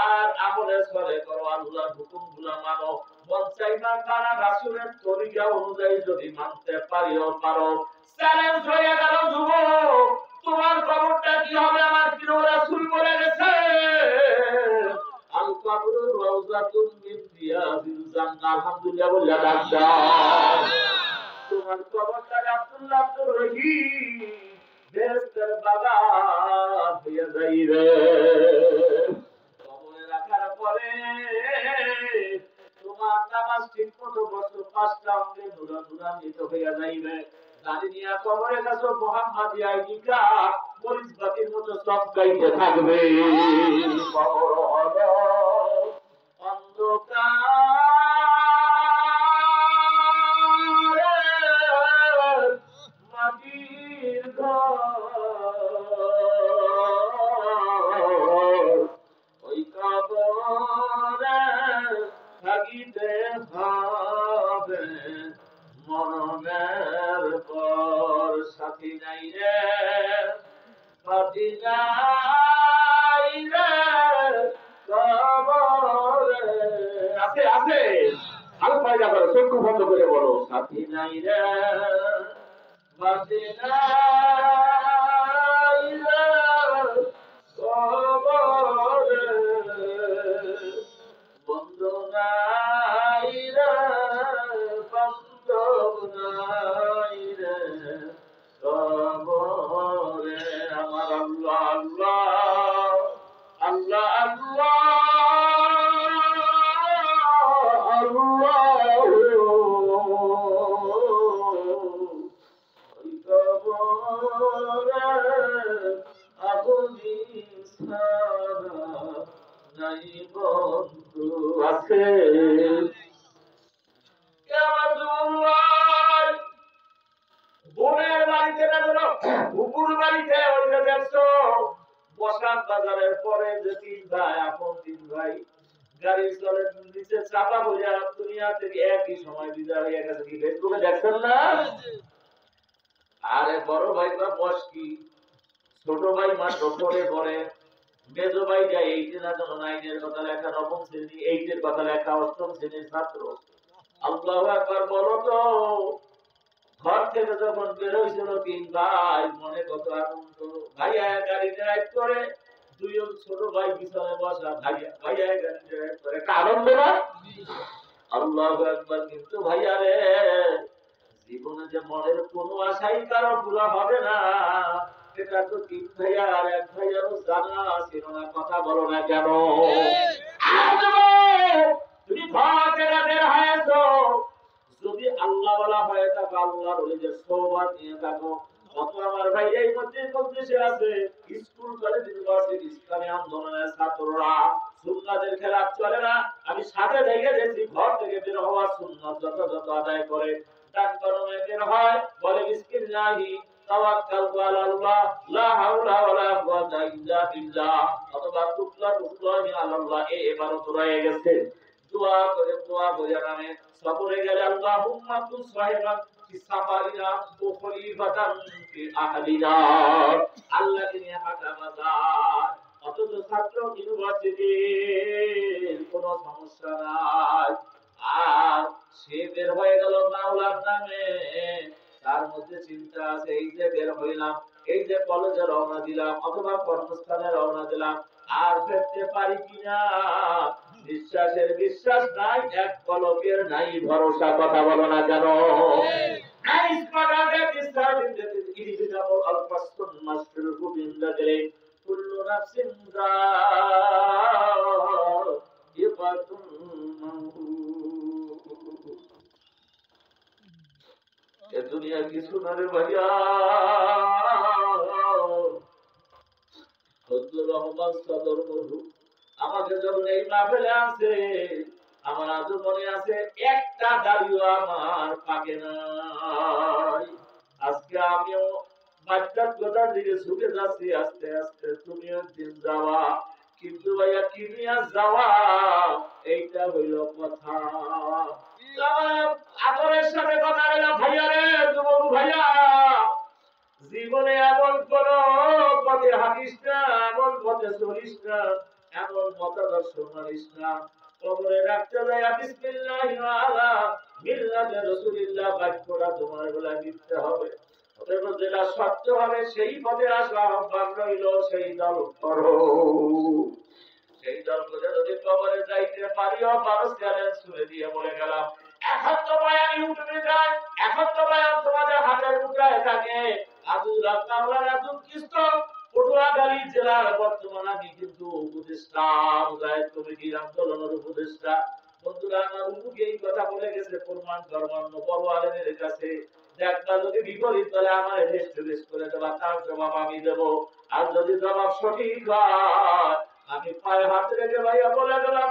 আর আমলে সরে করো, আল্লাহর হুকুমগুলো মানো। মন চাইবা তারা রাসূলের তরিকা অনুযায়ী যদি মানতে পারো, চ্যালেঞ্জ হয়ে গেল যুবক, তোমার খবরটা কি হবে? আমার প্রিয় রাসূল বলে গেছে, আল কবরু রাউযাতুন মিন রিয়াদিল জান্নাহ। আলহামদুলিল্লাহ বলে ডাক দাও। তোমার কবরটা আব্দুল্লাহ আব্দুর রহিম বেহেশতের বাগান হয়ে যাইবে। কবরে রাখার পরে তোমার নামাজ ঠিক মতো বছর 5টা অঙ্গে নুরান্বিত হইয়া যাইবে। জানি নিয়া কবরের কাছে মোহাম্মদী আইডি কার্ড মরিচ বাতির মতো চমকাইতে থাকবে। কবর হলো অন্ধকার মাটির ঘর, ওই কবরে থাকিতে হবে মরণের পর। সাথী নাই রে, সাথী নাই রে কবরে। আছে আছে, আরো পায়দা করো, চক্ষু বন্ধ করে বলো, সাথী নাই রে, সাথী নাই রে কবরে, বন্ধু নাই রে, বান্ধব নাই রে কবরে। আমার আল্লাহ আল্লাহ আল্লাহ আল্লাহ ওই কবরে আপনি ছাড়া নাই বন্ধু আছে। আমার জুয়ার বোনের বাড়িতে না গেল, বুকুর বাড়িতে ওই যে দেখছো বসাক বাজারের পরে যে 3 ভাই, আপন 3 ভাই গাড়ি চলে নিচে চাপা হইয়া দুনিয়া থেকে একই সময় বিদায় হয়ে গেছে। কি ফেসবুকে দেখছেন না? আরে বড় ভাই বা বয়স কি, ছোট ভাই মাত্র 4-এ পড়ে, মেজো ভাই যায় 8-এ না যেন 9-এর কথা লেখা, 9ম শ্রেণী, 8-এর কথা লেখা 8ম শ্রেণীর ছাত্র। আল্লাহু আকবার বলো তো। ঘর থেকে যখন বের হয়েছিল 3 ভাই, মনে কত আনন্দ। ভাইয়া গাড়ি ড্রাইভ করে, 2 ছোট ভাই পিছনে বসা, ভাইয়া গাড়ি ড্রাইভ করে, আনন্দ না? আল্লাহু আকবার। কিন্তু ভাইয়া রে, জীবনে যে মনের কোনো আশাই কারো পুরা হবে না, এটা তো 3 ভাইয়া আর 1 ভাইয়ারও জানা ছিল না। কথা বলো না কেন? তুমি ঘর থেকে বের হয়েছো, যদি আল্লাহ বলা হয়ে থাকো, আল্লাহর ওলিদের সোহবত নিয়ে থাকো, কত আমার ভাই এই মধ্যে আছে স্কুল কলেজ ইউনিভার্সিটি ইসলামী আন্দোলনের ছাত্ররা সুন্নাতের খেলাফ চলে না। আমি সাথে দেখে দেখছি ঘর থেকে বের হওয়ার সুন্নাত যথাযথ আদায় করে ডাক কর্মে বের হয়, বলে বিসমিল্লাহি তাওয়াক্কালতু আলাল্লাহ লা হাওলা ওয়ালা কুওয়াতা ইল্লা বিল্লাহ, অথবা তুকলাতুল্লাহি আলাল্লাহ। এই ইবারত রয়ে গেছে। দোয়া করে নামে সফরে গেলে আল্লাহুম্মা তুন সাহিবান ফি সাফারিনা ওয়া খলিফাতান ফি আহলিনা, আল্লাহকে নিয়ে হাঁটা বাজার। অথচ ছাত্র ইউনিভার্সিটির কোনো সমস্যা নাই, আর সে বের হয়ে গেল মাওলার নামে। তার মধ্যে চিন্তা আছে, এই যে বের হইলাম, এই যে কলেজে রওনা দিলাম অথবা কর্মস্থানে রওনা দিলাম, আর ফিরতে পারি কিনা? বিশ্বাসের বিশ্বাস নাই, এক পলকের নাই ভরসা। কথা বলো না কেন? কুল্লু নাফসিন যায়িকাতুল মাউত। এ দুনিয়া কিছু না রে ভাইয়া। ফজলুর রহমান সদর মরহু আমাকে যখন এই মাহফিলে আছে, আমার আজও মনে আছে, একটা দাড়িও আমার পাকে নাই। আজকে আমিও বাচ্চার দিকে ঝুঁকে যাচ্ছি আস্তে আস্তে, তুমিও দিন যাওয়া, কিন্তু ভাইয়া কি নিয়ে যাওয়া, এইটা হইল কথা। আদরের সাথে কথা বলা ভাইয়া রে, যুবক ভাইয়া, জীবনে এমন কোন পথে হাঁটিস না, এমন পথে চলিস না, এমন মতাদর্শ মানিস না। কবরে রাখতে যায় বিসমিল্লাহি ওয়া আলা মিল্লাতি রাসূলিল্লাহ বাক্যটা তোমার বেলায় দিতে হবে। অতএব যেটা সত্য হবে সেই পথে আসা আহ্বান রইল, সেই দল করো। সেই দল করে যদি কবরে যাইতে পারিও পারো, চ্যালেঞ্জ ছুড়ে দিয়ে বলে গেলাম, এখন তো বয়ান ইউটিউবে যায়, এখন তো বয়ান তোমাদের হাতের মুঠায় থাকে। আব্দুল আল্লাহ আব্দুল কিস্ত পটুয়াখালী জেলার বর্তমান আমি কিন্তু উপদেষ্টা, মুজাহিদ কমিটির আন্দোলনের উপদেষ্টা। বন্ধুরা আমার উমুকে এই কথা বলে গেছে, প্রমাণ ধর্মান্য বড় আলেমের কাছে। দেখবা যদি বিপরীত বলে আমার রেস্ট করে দেবা, তার জবাব আমি দেব। আর যদি জবাব সঠিক হয় আমি পায়ে হাত রেখে ভাইয়া বলে গেলাম,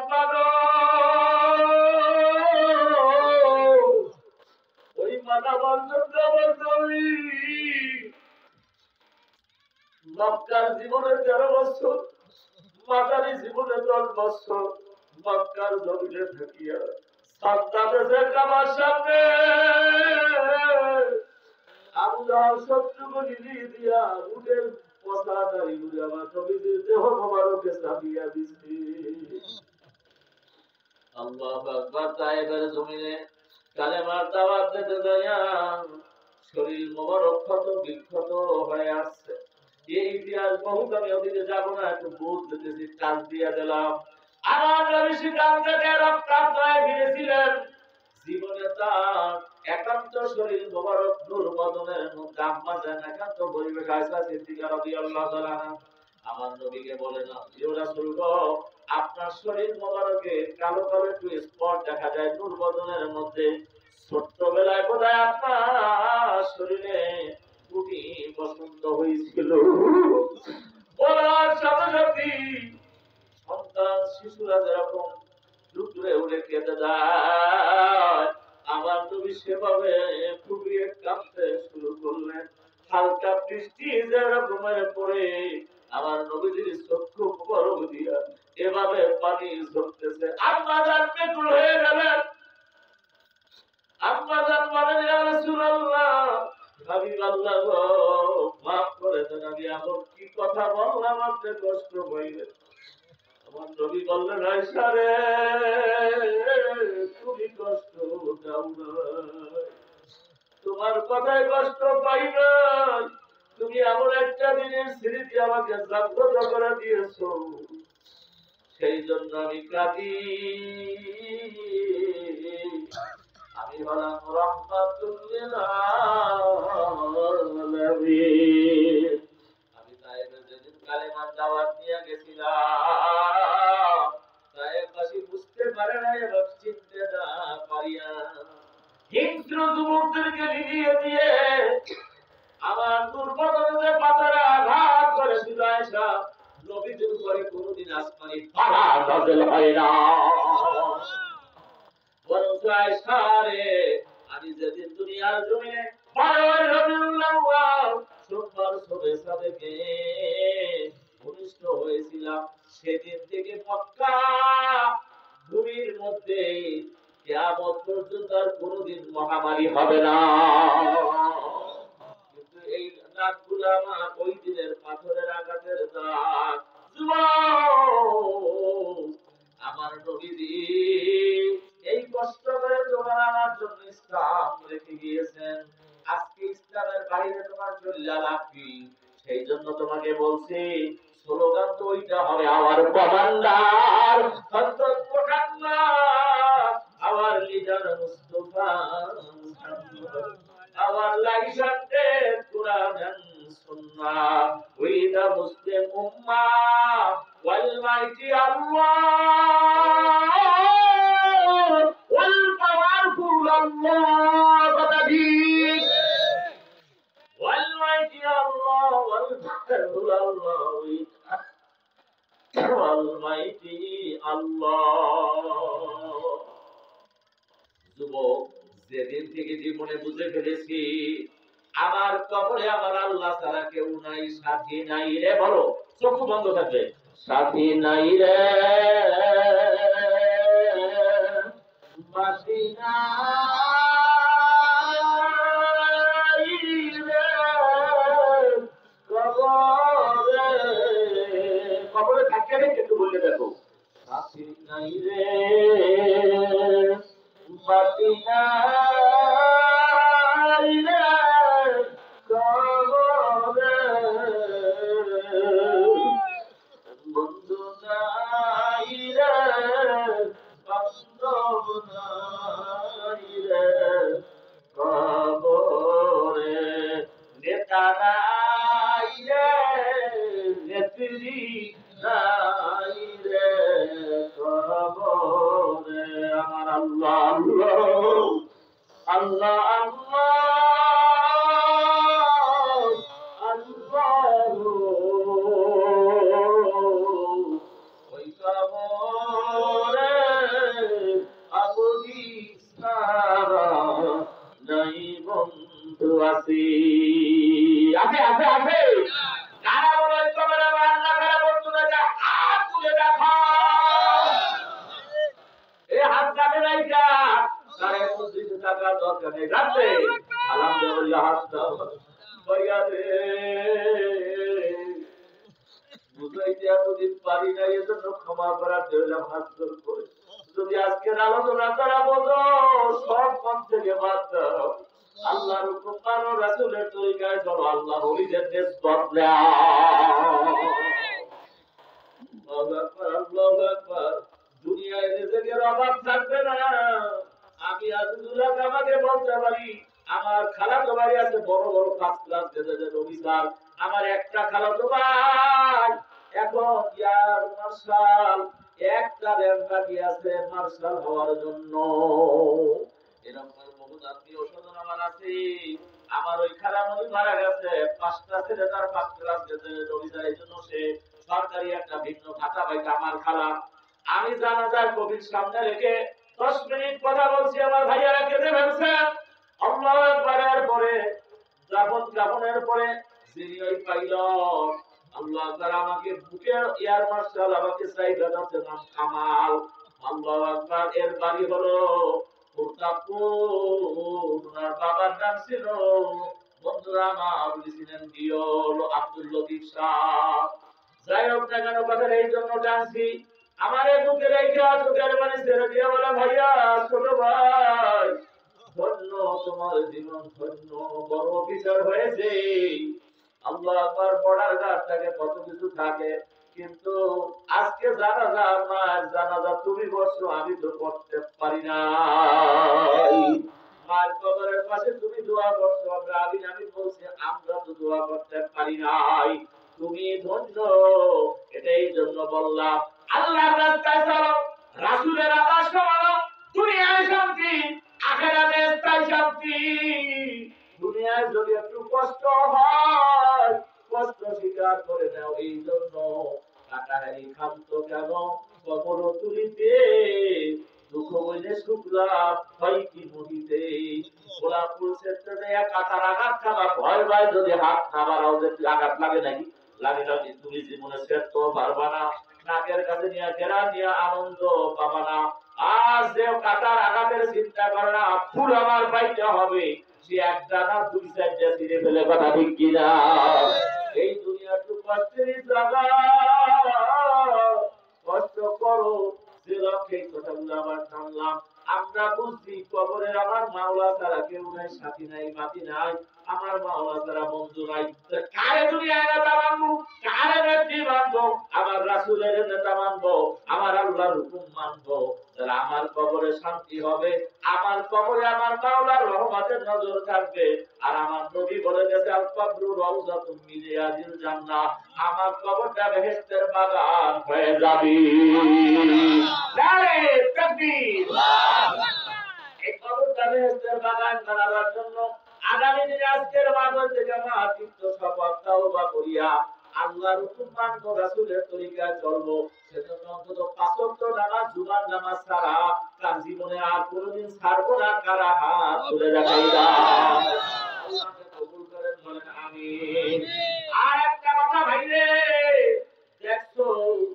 ওই মাথা বন্ধন মক্কার জীবনে 13 বছর, মাদারি জীবনে 10 বছর, মক্কার জমিনে থাকিয়া সাদ্দাতের কাবার সামনে আল্লাহ শত্রুগুলি দিয়া উটের পচা দাড়িগুলি আমার নবীজির দেহ মোবারকে চাপিয়া দিছে। আল্লাহু আকবার। তায়েফের জমিনে কালেমার দাওয়াত দিতে যাইয়া শরীর মোবারক ক্ষত বিক্ষত হয়ে আসছে। এই ইতিহাস বহুত আমি ওদিকে যাব না, একটু বুঝ দিতেছি, কাজ দিয়া দিলাম। আমার নবী সেখান থেকে রক্তাক্ত হয়ে ফিরেছিলেন। জীবনে তার একান্ত শরীর মোবারক নূর বদনের মধ্যে আম্মা জান একান্ত পরিবেশ আয়েশা সিদ্দিকা রাদিয়াল্লাহু তাআলা আমার নবীকে বলেন, ইয়া রাসূলুল্লাহ, আপনার শরীর মোবারকে কালো কালো একটু স্পট দেখা যায় নূর বদনের মধ্যে। ছোট্টবেলায় বোধহয় আপনার শরীরে গুটি পছন্দ হয়েছিল। বলার সাথে সাথে সন্তান শিশুরা যেরকম টুকরে উড়ে কেটে যায়, আমার নবী সেভাবে ফুপিয়ে কাঁদতে শুরু করলেন। হালকা বৃষ্টি যেরকমের পড়ে আমার নবীজির চক্ষু বরফ দিয়া এভাবে পানি ঝরতেছে। আম্মা জান বেকুল হয়ে গেলেন। আম্মা জান বলেন, ইয়া রাসূলুল্লাহ, হাবিবাল্লাহ গো, মাফ করে দেন, আমি এমন কি কথা বললাম আপনি কষ্ট পাইলেন? আমার নবী বললেন, আয়েশা রে, তুমি কষ্ট দাও না, তোমার কথায় কষ্ট পাই নাই। তুমি এমন একটা দিনের স্মৃতি আমাকে জাগ্রত করে দিয়েছো, সেই জন্য আমি কাঁদি। আমি হলাম রাহমাতুল লিল আলামিন। আমি তায়েফে যেদিন কালেমার দাওয়াত নিয়ে গেছিলাম, তায়েফবাসী বুঝতে পারে না এবং চিনতে না পারিয়া হিংস্র যুবকদেরকে লিখিয়ে দিয়ে আমার দুর্বদনে পাথরে আঘাত করেছিল। আয়েশা নবীজির উপরে কোনদিন আসমানি বাধা নাযিল হয় না। বরং আয়েশা রে, আমি যেদিন দুনিয়ার জমিনে সোমবার সবে সাদেকে ভূমিষ্ঠ হয়েছিলাম, সেদিন থেকে মক্কা ভূমির মধ্যে কিয়ামত পর্যন্ত আর কোনদিন মহামারী হবে না। কিন্তু এই দাগগুলো আমার ওই দিনের পাথরের আঘাতের দাগ। আমার নবীজি এই কষ্ট করে তোমার আমার জন্য ইসলাম রেখে গিয়েছেন। আজকে ইসলামের বাইরে তোমার চলে লাভ কি? সেই জন্য তোমাকে বলছি, স্লোগান তো ওইটা হবে, আমার কমান্ডার হযরত মুহাম্মদ, আমার leader Mustafa Muhammad, our license Quran and Sunnah, we the Muslim Ummah, Almighty Allah, all powerful Allah, Almighty Allah, all powerful Allah, Almighty Allah. যুবক, যেদিন থেকে জীবনে বুঝে ফেলেছি আমার কবরে আমার আল্লাহ ছাড়া কেউ নাই, সাথী নাই রে, বলো চক্ষু বন্ধ থাকবে, সাথী নাই রে, সাথী নাই রে, কবরে কবরে থাকতে কিন্তু বললে দেখো বাতি নাই রে কবরে, বন্ধু নাই রে বান্ধব নাই রে কবরে, নেতা নাই রে নেত্রী নাই রে কবরে। আমার আল্লাহ আল্লাহ আল্লাহ আল্লাহ, ওই কবরে আপনি সারা নাই বন্ধু আছি। আছে আছে আছে, কারা বলে ওই কবরে আমার আল্লাহ কারা বন্ধু না, যা হাত তুলে দেখো, এই হাত কাটে নাই কা তারে মসজিদে থাকার দরকার নেই, রাখবে আলহামদুলিল্লাহ হাত দাও ভাইয়া রে, বুঝাইতে এতদিন পারি না, এজন্য ক্ষমা করার জন্য হাত জোর করে, যদি আজকের আলোচনা করা বোঝো সব মন থেকে বাদ দাও, আল্লাহর হুকুম মানো, রাসূলের তরিকায় চলো, আল্লাহর ওলিদের নিসবত দাও। আল্লাহু আকবার আল্লাহু আকবার। দুনিয়ায় রিজিকের অভাব থাকবে না। আমি আব্দুল্লাহ আমাকে বলতে পারি, আমার খালাতো ভাই আছে বড় বড় ফার্স্ট ক্লাস গ্রেডের অফিসার, আমার একটা খালাতো ভাই এখন ইয়ার মার্শাল, একটা র্যাঙ্ক বাকি আছে মার্শাল হওয়ার জন্য। এরকম বহু আত্মীয় স্বজন আমার আছে। আমার ওই খালামণি মারা গেছে, পাঁচটা ছেলে তার ফার্স্ট ক্লাস গ্রেডের অফিসার, এই জন্য সে সরকারি একটা ভিন্ন ভাতা পাইছে আমার খালা। আমি জানাজার কবির সামনে রেখে 10 মিনিট কথা বলছি, আমার ভাইয়ারা কেঁদে ফেলছে। আল্লাহু আকবারের পরে যাপনের পরে যিনি ওই পাইলট, আল্লাহ তাআলা আমাকে বুকের এয়ার মার্শাল আমাকে সাইডা আছে নাম কামাল, আল্লাহু আকবার, এর বাড়ি হলো প্রতাপপুর, ওনার বাবার নাম ছিল বন্ধুরা আমার ছিলেন দিওল আব্দুল লতিফ সাহেব। যাই হোক না কেন কথাটা এই জন্য টানছি, আমার বুকে রেখে চোখের পানি ছেড়ে দিয়ে বলে, ভাইয়া ছোট ভাই ধন্য তোমার জীবন ধন্য, বড় অফিসার হয়েছে। আল্লাহ আকবার, বর্ডার গার্ড থাকে কত কিছু থাকে, কিন্তু আজকে জানাজা আমার জানাজা তুমি বসছো, আমি তো করতে পারি না। মায়ের কবরের পাশে তুমি দোয়া করছো, আমি বলছি আমরা তো দোয়া করতে পারি নাই, তুমি ধন্য, এটাই জন্য বললাম আল্লাহর রাস্তায় চলো, রাসূলের আদর্শ মানো, দুনিয়ায় শান্তি আখিরাতে স্থায়ী শান্তি। দুনিয়ায় যদি একটু কষ্ট হয় কষ্ট স্বীকার করে নাও, এই জন্য কাটাহারি খান্ত কেন কবর তুলিতে, দুঃখ বইলে সুখ লাভ হয় কি মুহিতে, গোলাপ ফুল সেজতে দেয়া কাটার আঘাত খাবার ভয় ভয়, যদি হাত না বাড়াও যে আঘাত লাগে নাকি, লাগে না, তুমি জীবনে শেষ তো পারবা না, নাকের কাছে নিয়ে ঘেরা নিয়ে আনন্দ পাবা না। আর যে কাটার আঘাতের চিন্তা করে না ফুল আমার পাইতে হবে, সে একটা না দুই চারটা ছিঁড়ে ফেলে, কথা ঠিক কিনা? এই দুনিয়া তো কষ্টের জায়গা, কষ্ট করো যে লক্ষ্যে কথাগুলো আবার জানলাম। আমরা বুঝছি কবরের আমার মাওলা ছাড়া কেউ নাই, সাথী নাই, বাতি নাই, আমার মাওলা ছাড়া বন্ধু নাই। কারে দুনিয়ায় নেতা মানবো, কারে নেত্রী মানবো? আমার রাসূলের নেতা মানবো, আমার আল্লাহর হুকুম মানবো। তাহলে আমার কবরে শান্তি হবে, আমার কবরে আমার মাওলার রহমতের নজর থাকবে। আর আমার নবী বলে গেছে আল কবরু রাউযাতুম মিন রিয়াদিল জান্নাহ, আমার কবরটা বেহেশতের বাগান হয়ে যাবে। নারে তাকবীর। এই কবরটা বেহেশতের বাগান বানাবার জন্য আগামী দিনে আজকের মাহফিল থেকে মাহফিল শপথ তাওবা করিয়া আল্লাহর হুকুম মানবো, রাসূলের তরিকায় চলবো। সেজন্য অন্তত 5 ওয়াক্ত নামাজ, জুমার নামাজ ছাড়া তার জীবনে আর কোনোদিন ছাড়বো না। কারা হাত তুলে দেখাইবা? আল্লাহকে কবুল করেন, বলেন আমিন। আর একটা কথা ভাইরে, দেখছো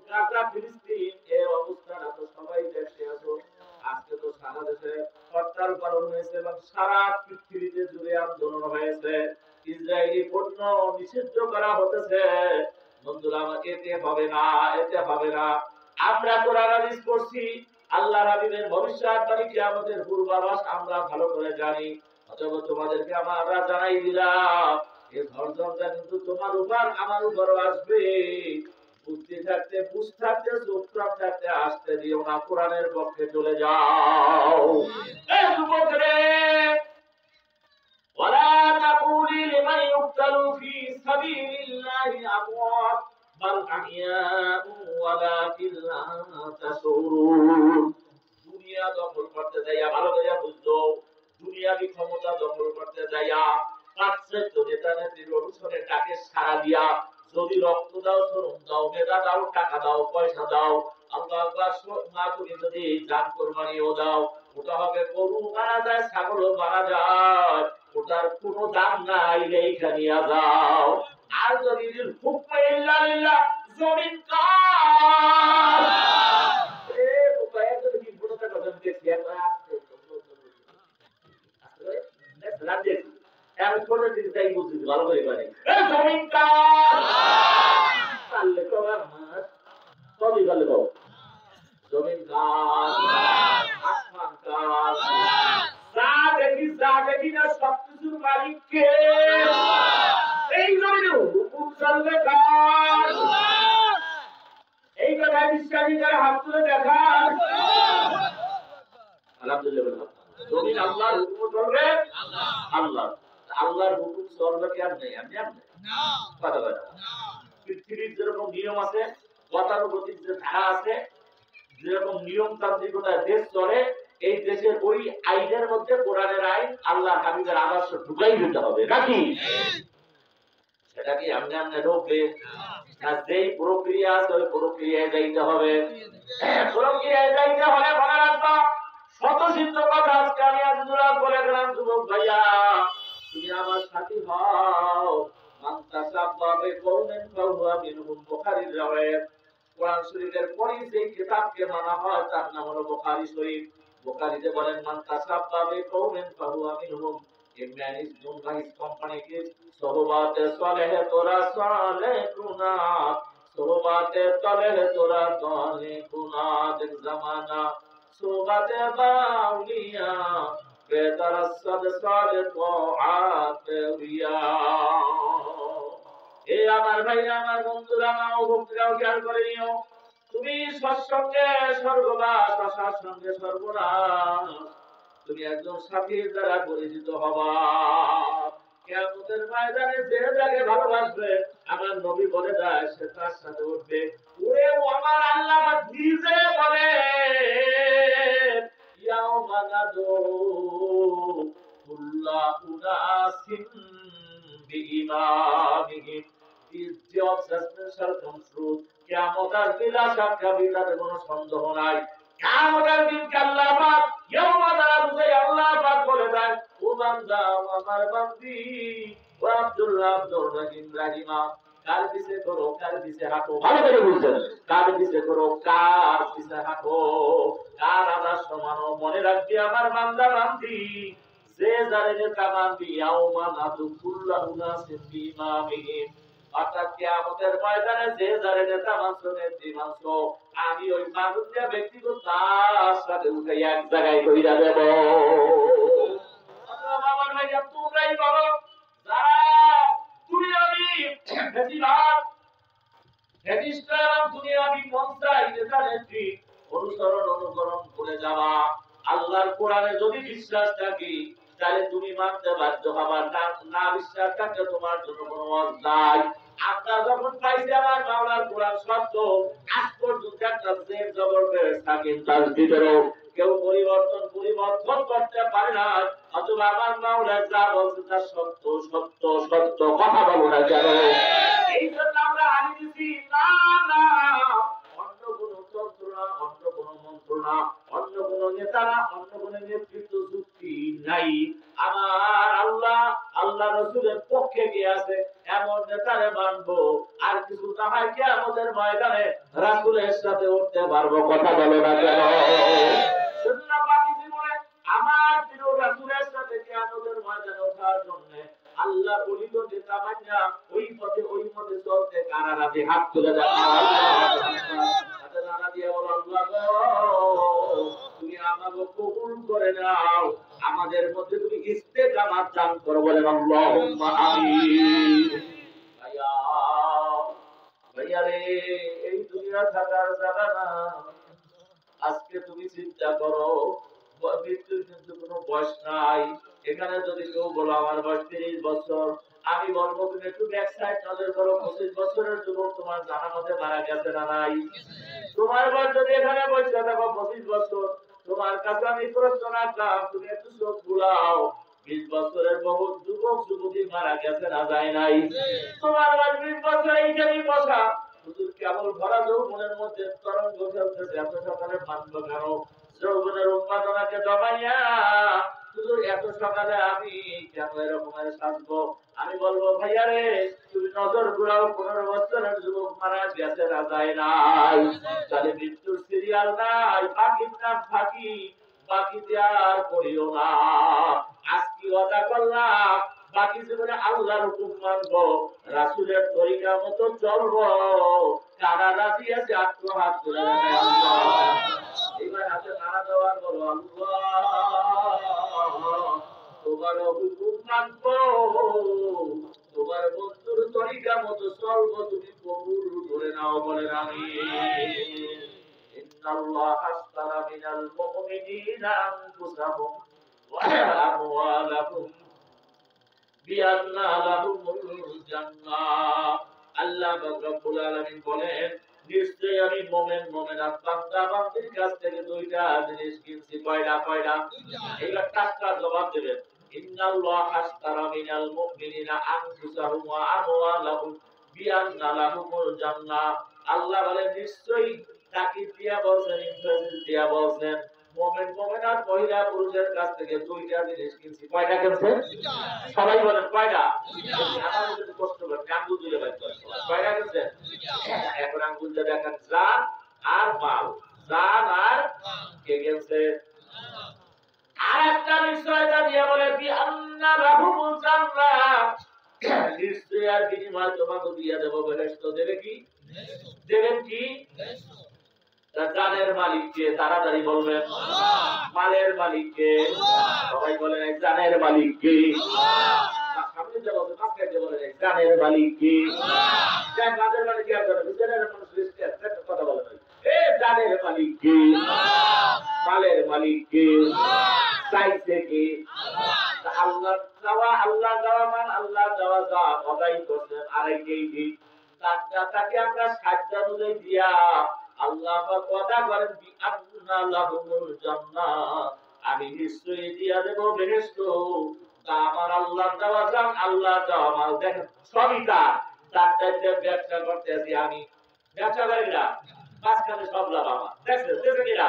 গাজা ফিলিস্তিন এর অবস্থাটা তো সবাই দেখতে আছো। আজকে তো সারা দেশে হরতাল পালন হয়েছে এবং সারা পৃথিবীতে জুড়ে আন্দোলন হয়েছে, ইসরায়েলি পণ্য নিষিদ্ধ করা হতেছে। বন্ধুরা, এতে হবে না, এতে হবে না। আমরা কোরআন হাদিস পড়ছি, আল্লাহ হাবিবের ভবিষ্যৎবাণী কিয়ামতের পূর্বাভাস আমরা ভালো করে জানি। অতএব তোমাদেরকে আমরা জানাই দিলাম এই ঝড় ঝঞ্ঝা কিন্তু তোমার উপর আমার উপরও আসবে। বুদ্ধি থাকতে বুঝ থাকতে চোখ থাকতে আসতে দিও না, কোরআনের পক্ষে চলে যাও। এই যুবকরে ولا تقولي لمن يقتل في سبيل الله أموات بل أحياء ولكن لا تشعرون। দুনিয়া দখল করতে যাইয়া ভালো করে বুঝছো, দুনিয়াবি ক্ষমতা দখল করতে যাইয়া পাশ্চাত্য নেতা নেত্রীর অনুসরণে ডাকে সাড়া দিয়া যদি রক্ত দাও, শ্রম দাও, মেধা দাও, টাকা দাও, পয়সা দাও, আল্লাহ না তুমি যদি জান কোরবানিও দাও, ওটা হবে গরু মারা যায়, ছাগলও মারা যায়, ওটার কোনো দাম নাই, লেখা নিয়ে যাও। আর যদি হুকমে ইল্লাহ লিল্লাহ জমিন কার এ উপায় যদি কি বলতে কথা দেখছি একবার আসছে আসলে নেক্সট রাত দেখি এমন করে দিতে চাই বুঝতে ভালো করে পারে এ জমিন কার তাহলে তো আমার সবই ভালো বাবু। জমিন কার, আসমান কার, যা দেখি না সবকিছুর মালিক কে? এই জমিনে হুকুম চলবে কার? এই কথায় বিশ্বাসী যারা হাত তুলে দেখান আলহামদুলিল্লাহ। জমিন আল্লাহর হুকুম চলবে, আল্লাহর হুকুম চলবে কি আর নেই? আমি আর কথা কথা পৃথিবীর যেরকম নিয়ম আছে, গতানুগতিক যে ধারা আছে, যেরকম নিয়মতান্ত্রিকতায় দেশ চলে, এই দেশের ওই আইনের মধ্যে কোরআনের আইন, আল্লাহ হাবিবের আদর্শ ঢুকাই দিতে হবে নাকি? সেটা কি আমনে আমনে ঢোকে না? যেই প্রক্রিয়া আছে ওই প্রক্রিয়ায় যাইতে হবে। প্রক্রিয়ায় যাইতে হলে মনে রাখবা শত সিদ্ধ কথা আজকে আমি আজুরা বলে গেলাম। যুবক ভাইয়া তুমি আমার সাথী হও। মান্তাসাব্বাবে কওমেন ফাহুয়া মিনহুম, বুখারীর রওয়ায়াত। কোরআন শরীফের পরই যে কিতাবকে মানা হয় তার নাম হলো বুখারী শরীফ। বুখারীতে বলেন মান্তাসাব্বাবে কওমেন ফাহুয়া মিনহুম। A man is known by his company is sohbate saleh tora saleh kunat, sohbate saleh tora saleh kunat ek zamana sohbate bauliya bedarasad saleh taat riya। এ আমার ভাইরা, আমার বন্ধুরা, মা ও ভক্তরাও খেয়াল করে নিও, তুমি সৎসঙ্গে স্বর্গবাস, অসৎসঙ্গে সর্বনাশ। তুমি একজন সাথীর দ্বারা পরিচিত হবা। কিয়ামতের ময়দানে যে যাকে ভালোবাসবে আমার নবী বলে যায় সে তার সাথে উঠবে। ওরে আমার আল্লাহ নিজে বলে ইয়াউমা নাদু কুল্লা উনাসিন বিইমামিহিম। This job suspension shall come true. কিয়ামত আসবে, সাক্ষা বিদাতে কোনো সন্দেহ নাই। কিয়ামতের দিন আল্লাহ পাক ইয়াউমা নাদু, আল্লাহ পাক বলে দেয় ও বান্দা, আমার বান্দি, ও আব্দুল্লাহ আব্দুর রহিম রাহিমা, কার পিছে করো, কার পিছে হাঁটো? ভালো করে বুঝছেন, কার পিছে করো, কার পিছে হাঁটো, কার আদর্শ মানো? মনে রাখবি আমার বান্দা বান্দি, যে যারে নেতা মানবি ইয়াউমা নাদু কুল্লা উনাসিন বিইমামিহিম, অর্থাৎ কিয়ামতের ময়দানে যে যারে নেতা মানছো, নেত্রী মানছো, আমি ওই মানুষটা ব্যক্তিগত তার সাথে উঠে এক জায়গায় কইরা দেব। আমার ভাইয়া তোমরাই বলো যারা দুনিয়াবি ফেসিবাদ, ফেসিস্টরা দুনিয়াবি মন্ত্রাই নেতা নেত্রী অনুকরণ করে যাওয়া। আল্লাহর কোরআনে যদি বিশ্বাস থাকে তাহলে তুমি মানতে বাধ্য হবা, না বিশ্বাস থাকলে তোমার জন্য কোনো অধ্যায়। আমরা যখন পাইছি আমার মাওলার কোরআন সত্য, আজ পর্যন্ত একটা জের জবরদস্ত থাকে তার ভিতরেও কেউ পরিবর্তন করতে পারে না। অথবা আমার মাওলা যা বলছে তা সত্য সত্য সত্য, কথা বলো না কেন? এই জন্য আমরা আনি দিছি না না, অন্য কোন তন্ত্র না, অন্য কোন মন্ত্র না, অন্য কোন নেতা না, অন্য কোন নেতৃত্ব যুক্তি নাই। আমার আল্লাহ আল্লাহ রাসূলের পক্ষে গিয়ে আছে এমন নেতারে মানবো, আর কিছু না হয় কিয়ামতের ময়দানে রাসূলের সাথে উঠতে পারবো, কথা বলে না কেন? সুন্নাহ বাকি জীবনে আমার প্রিয় রাসূলের সাথে কিয়ামতের ময়দানে ওঠার জন্য আল্লাহর ওলি তো নেতা মাইনা ওই পথে চলতে কারা রাজি? হাত তুলে দেখাও। আল্লাহ হাতে নাড়া দিয়ে বলো আল্লাহ গো গো কবুল করে নাও, আমাদের মধ্যে তুমি ইস্তেকামাত দান করো, বলেন আল্লাহুম্মা আমিন। ভাইয়া ভাইয়া রে, এই দুনিয়া থাকার জায়গা না। আজকে তুমি চিন্তা করো, মৃত্যুর কিন্তু কোনো বয়স নাই। এখানে যদি কেউ বলো আমার বয়স 30 বছর, আমি বলবো তুমি একটু ব্যাক সাইড নজর করো, 25 বছরের যুবক তোমার জানা মতে মারা গেছে না নাই? তোমার বয়স যদি এখানে বসে থাকো 25 বছর, তোমার কাছে আমি প্রশ্ন রাখলাম, তুমি একটু চোখ বুলাও, 20 বছরের বহু যুবক যুবতী মারা গেছে না যায় নাই? তোমার বয়স 20 বছর, এইখানেই বসা, হুজুর কেবল ভরা যৌবনের মধ্যে তরঙ্গ খেলতেছে, এত সকালে মানব কেন? যৌবনের উন্মাদনাকে দমাইয়া হুজুর এত সকালে আমি কেন এরকমের সাজবো? আমি বলবো ভাইয়া রে, তুমি নজর ঘুরাও, 15 বছরের যুবক মারা গেছে না যায় নাই? তাহলে মৃত্যুর সিরিয়াল নাই, বাকির নাম ফাঁকি, বাকিতে আর করিও না। আজকে ওয়াদা করলাম, বাকি জীবনে আল্লাহর হুকুম মানবো, রাসূলের তরিকা মতো চলবো। কারা রাজি আছে হাত তুলে দেখায় আল্লাহ। এবার হাতে নাড়া দেওয়ার বলো আল্লাহ, তোমার হুকুম মানবো, তোমার বন্ধুর তরিকা মতো চলবো, তুমি কবুল করে নাও, বলেন আমিন। ইন্নাল্লাহা আশতারা মিনাল মুমিনিনা আনফুসাহুম ওয়া আমওয়ালাহুম বিআন্না লাহুমুল জান্নাহ। আল্লাহ রাব্বুল আলামিন বলেন, নিশ্চয়ই আমি মুমিন মুমিনাত বান্দা বান্দির কাছ থেকে দুইটা জিনিস কিনছি। কয়টা? এগুলা টাটকা জবাব দেবেন। ইন্নাল্লাহা আশতারা মিনাল মুমিনিনা আনফুসাহুম ওয়া আমওয়ালাহুম বিআন্না লাহুমুল জান্নাহ। আল্লাহ বলেন, নিশ্চয়ই তাকিদ দিয়া বলছেন, ইমপ্রেসিভ দিয়া বলছেন, মুমিন মুমিনাত মহিলা পুরুষের কাছ থেকে দুইটা জিনিস কিনছি। কয়টা কিনছে? সবাই বলেন কয়টা? আমার যদি কষ্ট করেন আঙ্গুল দিলে বাইর করেন। কয়টা কিনছে? এখন আঙ্গুল দিয়ে দেখেন, জান আর মাল। জান আর কে কিনছে? আর একটা নিশ্চয়তা দিয়ে বলে, বিআন্না লাহুমুল জান্নাহ, নিশ্চয় আর বিনিময় তোমাকে দিয়ে দেব বেহেশত। দেবে কি? দেবেন কি? জানের মালিক কে? তাড়াতাড়ি বলবেন। মালের মালিক কে? সবাই বলেন জানের মালিক কে? সামনে যে বলতে মাঝখানে যে বলেন জানের মালিক কে? জানের মালিক কে? জানের মানুষ কথা বলে নাই। জানের মালিক কে? মালের মালিক কে? চাইছে কে? আল্লাহ দেওয়া, আল্লাহ দেওয়া মান, আল্লাহ দেওয়া যা অদাই করছেন আরেকেই দিন। তাকে আমরা সাহায্য অনুযায়ী দিয়া আল্লাহ কথা করেন, বিআন্না লাহুমুল জান্নাহ, আমি নিশ্চয়ই দিয়া দেব বেহেশত। তা আমার আল্লাহ দেওয়া জান, আল্লাহ দেওয়া মাল, দেখেন সবই তার। তার চাইতে ব্যবসা করতে আছি আমি, ব্যবসা করি না, মাঝখানে সব লাভ আমার। দেখছেন দেবে কিনা?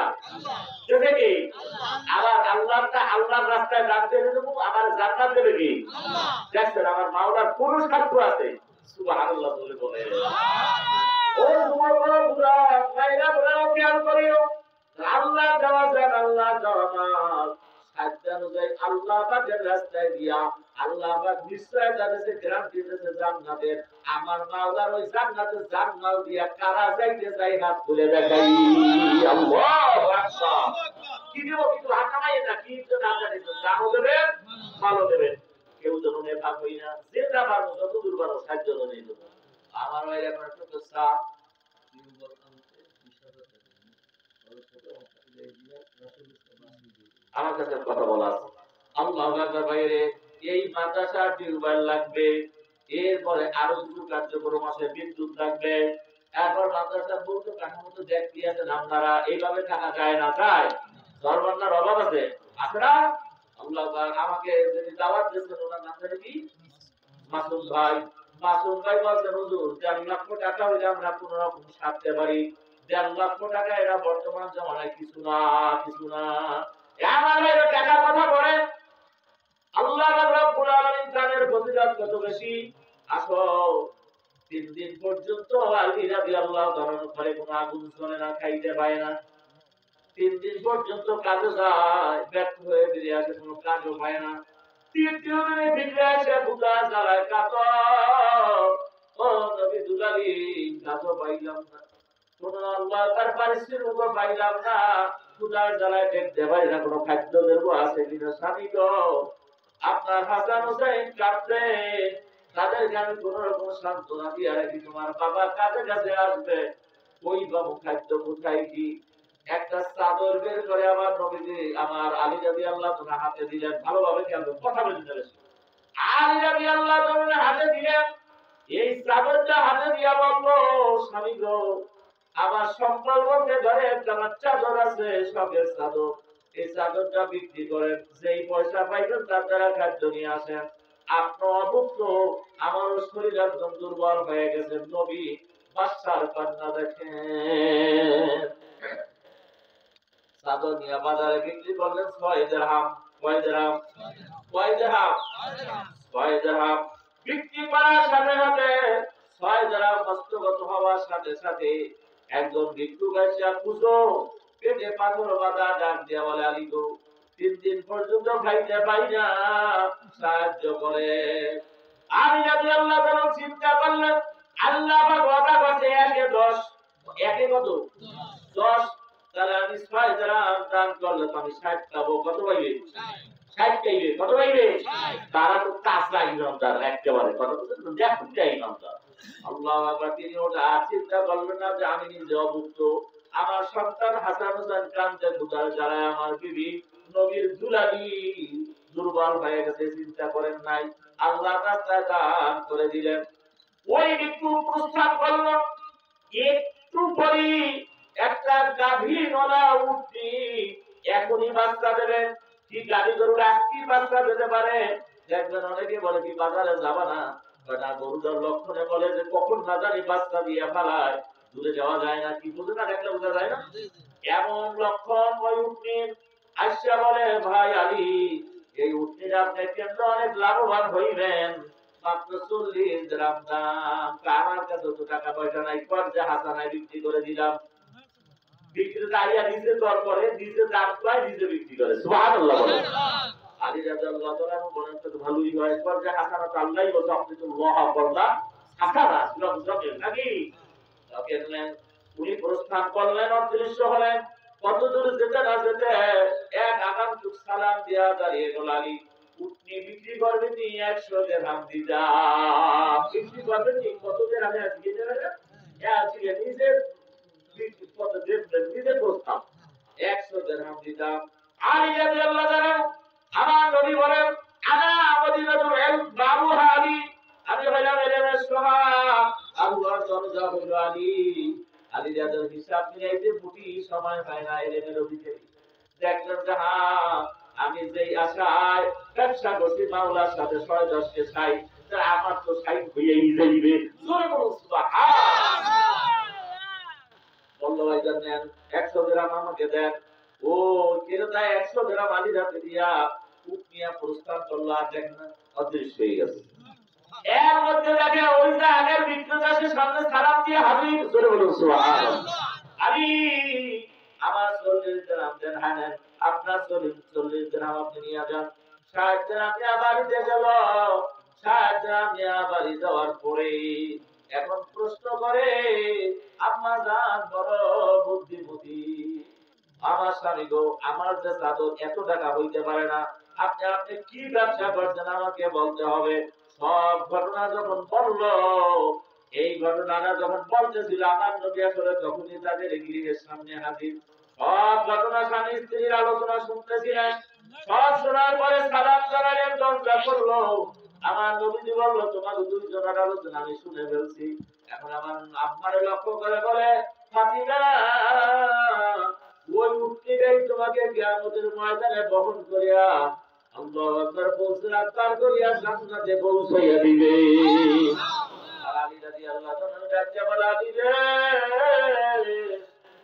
দেবে কি? আবার আল্লাহটা আল্লাহর রাস্তায় দান করে দেবো, আমার জান্নাত দেবে কি? দেখছেন আমার মাওলার কোন স্বার্থ আছে? সুবহানাল্লাহ বলে বলে। ও তোমার বড় বুড়া ভাইরা বড় খেয়াল করিও, আল্লাহ দেওয়া জান, আল্লাহ দেওয়া মাল, সাধ্য অনুযায়ী আল্লাহ পাকের রাস্তায় দিয়া আল্লাহ পাক নিশ্চয় তাদেরকে গ্যারান্টি দিতেছে জান্নাতের। আমার মাওলার ওই জান্নাতে জান্নাত দিয়া কারা যাইতে চাই হাত তুলে দেখাই। আল্লাহু আকবার। কি দেব? কিন্তু হাত নামাই না, কি জন্য জানি তো, জানো দেবেন, ভালো দেবেন, কেউ যেন নেতা হই না, যে যা পারবো যত দূর পারবো সাহায্য নিয়ে দেবো। আমার ওই এখন ছোট সাপ আমার কাছে কথা বলা আছে। আল্লাহু আকবার। বাইরে এই মাদ্রাসা টিউবওয়েল লাগবে, এরপরে আরো কিছু কার্যক্রম আছে, বিদ্যুৎ লাগবে, এরপর মাদ্রাসার মূল কাঠামো তো দেখতে আছেন আপনারা, এইভাবে থাকা যায় না, যায় ধর্মান্নার অভাব আছে, আছে না? আল্লাহ আমাকে যদি দাওয়াত দিয়েছেন, ওনার নাম জানি কি? মাসুম ভাই। মাসুম ভাই বলছেন, হুজুর 1.5 লক্ষ টাকা হইলে আমরা কোন রকম সারতে পারি। 1.5 লক্ষ টাকা এরা বর্তমান জমানায় কিছু না, কিছু না। আমার ভাইরা টাকার কথা বলে, আল্লাহ রাব্বুল আলামিন তাদের ফজিলত কত বেশি। আসো 3 দিন পর্যন্ত আলী রাদিয়াল্লাহু তাআলা ঘরে কোনো আগুন জ্বলে না, খাইতে পায় না। 3 দিন পর্যন্ত কাজে যায়, ব্যর্থ হয়ে ফিরে আসে, কোনো কাজও পায় না। 3য় দিনে ফিরে আসে, বুকা জ্বালায় কাতর। ও নবী দুলালি, কাজও পাইলাম না, কোন আল্লাহ তার পারিশ্রমিকও পাইলাম না, ক্ষুধার জ্বালায় দেখতে পারি না কোনো খাদ্য দ্রব্য আছে কিনা। স্বামী গো, আপনার হাসান হোসেন কাঁদছে, তাদেরকে আমি কোন রকম সান্ত্বনা দিয়ে রাখি, তোমার বাবা কাছে কাছে আসবে, ওই বাবু খাদ্য কোথায় কি। একটা চাদর বের করে আমার নবীজি আমার আলী রাদিয়াল্লাহু তাআলা হাতে দিলেন। ভালোভাবে খেয়াল করুন, কথা বলতে চলেছে। আলী রাদিয়াল্লাহু তাআলা হাতে দিলেন, এই চাদরটা হাতে দিয়া বললো, স্বামী গো, আমার সম্বল বলতে ঘরে একটা চাদর আছে, শখের চাদর, এই চাদরটা বিক্রি করেন, যেই পয়সা পাইবেন তার দ্বারা খাদ্য নিয়ে আসেন। আপনি অভুক্ত, আমারও শরীর একদম দুর্বল হয়ে গেছে। নবী বাদশার কন্যা দেখেন, চাদর নিয়ে বাজারে বিক্রি করলেন 6 দিরহাম। কয় দিরহাম? 6 দিরহাম। 6 দিরহাম বিক্রি করার সাথে সাথে 6 দিরহাম হস্তগত হওয়ার সাথে সাথে একজন ভিক্ষুক এসে খুঁজো পেটে পাথর বাঁধা, ডাক দিয়া বলে, আলী গো, 3 দিন পর্যন্ত খাইতে পাই না, সাহায্য করে। আলী রাদিয়াল্লাহু তাআলা চিন্তা করলেন, আল্লাহ পাক ওয়াদা করেছে 1 এ 10, 1 এ কত? 10। তাহলে আমি 6 দিরহাম দান করলে তো আমি 60 পাবো। কত পাইবে? 60 পাইবে। কত পাইবে? তারা তো কাঁচা ইমানদার একেবারে, কথা বুঝছেন? দেখুন ইমানদার। আল্লাহু আকবার। তিনি ওটা চিন্তা করলেন না যে আমি নিজে অভুক্ত, আমার সন্তান হাসান হোসেন কান্দে ক্ষুধার জ্বালায়, আমার বিবি নবীর দুলালি দুর্বল হয়ে গেছে, চিন্তা করেন নাই। আল্লাহ রাস্তায় দান করে দিলেন। ওই ব্যক্তি প্রস্থান করল, একটু পরেই একটা গাভী নলা উঠতি এখনই বাচ্চা দেবে। কি গাভী গরুর আজকেই বাচ্চা দিতে পারে? দেখবেন অনেকে বলে কি বাজারে যাবা না, না গরুটার লক্ষণে বলে যে কখন না জানি বাচ্চা দিয়ে ফেলায়, দূরে যাওয়া যায় না। কি বুঝে না, দেখলে বোঝা যায় না। এমন লক্ষণ ওই উটনির। আইসা বলে, ভাই আলী, এই উটনির আপনি কেন্দ্র অনেক লাভবান হইবেন, মাত্র 40 দিরহাম দাম। আমার কাছে তো টাকা পয়সা নাই, কর্জা হাসানায় বিক্রি করে দিলাম। বিক্রেতা আইয়া নিজে দর করে, নিজে দাম পায়, নিজে বিক্রি করে। সুবহানাল্লাহ বলে। আলী রাদিয়াল্লাহু তাআলা বলেন তো ভালোই হয়, কর্জা হাসানা তো আল্লাহই বলে, আপনি তো ওয়াহা করলা হাসানা সুলভ জমির নাকি। কেনলেন, উনি প্রস্থান করলেন, অদৃশ্য হলেন। কত দূর যেতে না যেতে এক আগান্তুক সালাম দিয়া দাঁড়িয়ে গেল আলী। উটনি বিক্রি করবে নি 100 দিরহাম দিতা। বিক্রি করবে নি কত দিরহামে আজকে দেবে? আজকে নিজের কত দেবেন, নিজের প্রস্তাব 100 দিরহাম দিতা। আলী রাদিয়াল্লাহু তাআলা আমার নবী বলেন, আনা মদিনাতুল ইলম বাবুহা আলী, আমি হইলাম ইলমের শহর, আল্লাহর দরজা হলো আলী। আলী রাদিয়াল্লাহু হিসাব মিলাইতে মুটি সময় পায় না ইলমের অধিকারী। দেখলেন যে আমি যেই আশায় ব্যবসা করছি মাওলার সাথে 6-10 কে চাই, আমার তো 60 হইয়াই যাইবে। জোরে বলুন সুবহানাল্লাহ। বললো, ভাই জানেন 100 দিরহাম আমাকে দেন। ও কেরতা 100 দিরহাম আলী হাতে দিয়া উট নিয়ে প্রস্থান করলো, আর দেখেন না অদৃশ্য হয়ে গেছে। এর মধ্যে দেখে ওই যে আগের বিক্রেতা সে সামনে সালাম দিয়ে হাজির। জোরে বলুন সুবহানাল্লাহ। আলী, আমার 40 দিরহাম দেন। হ্যাঁ নেন, আপনার 40 দিরহাম আপনি নিয়ে যান। 60 দিরহাম নিয়ে বাড়িতে গেল। 60 দিরহাম নিয়ে বাড়ি যাওয়ার পরে এখন প্রশ্ন করে, আম্মা জান বড় বুদ্ধিমতী, আমার স্বামী গো, আমার যে চাদর এত টাকা হইতে পারে না, আপনি আপনি কি ব্যবসা করছেন আমাকে বলতে হবে। সব ঘটনা যখন বলল, এই ঘটনাটা যখন বলতেছিল, আমার নবী আসলে তখনই তাদের গৃহের সামনে হাজির। সব ঘটনা স্বামী স্ত্রীর আলোচনা শুনতেছিলেন। সব শোনার পরে সালাম জানালেন, দরজা করলো। আমার নবীজি বলল, তোমাদের দুইজনের আলোচনা আমি শুনে ফেলছি। এখন আমার আম্মারে লক্ষ্য করে বলে, ফাতিমা, ওই উটনিটাই তোমাকে কিয়ামতের ময়দানে বহন করিয়া আল্লাহু আকবার বলতে আত্মার করিয়া জান্নাতে পৌঁছাইয়া দিবে। আর আলী রাদিয়াল্লাহু তাআলা ডাকতে বলে, আলী রে,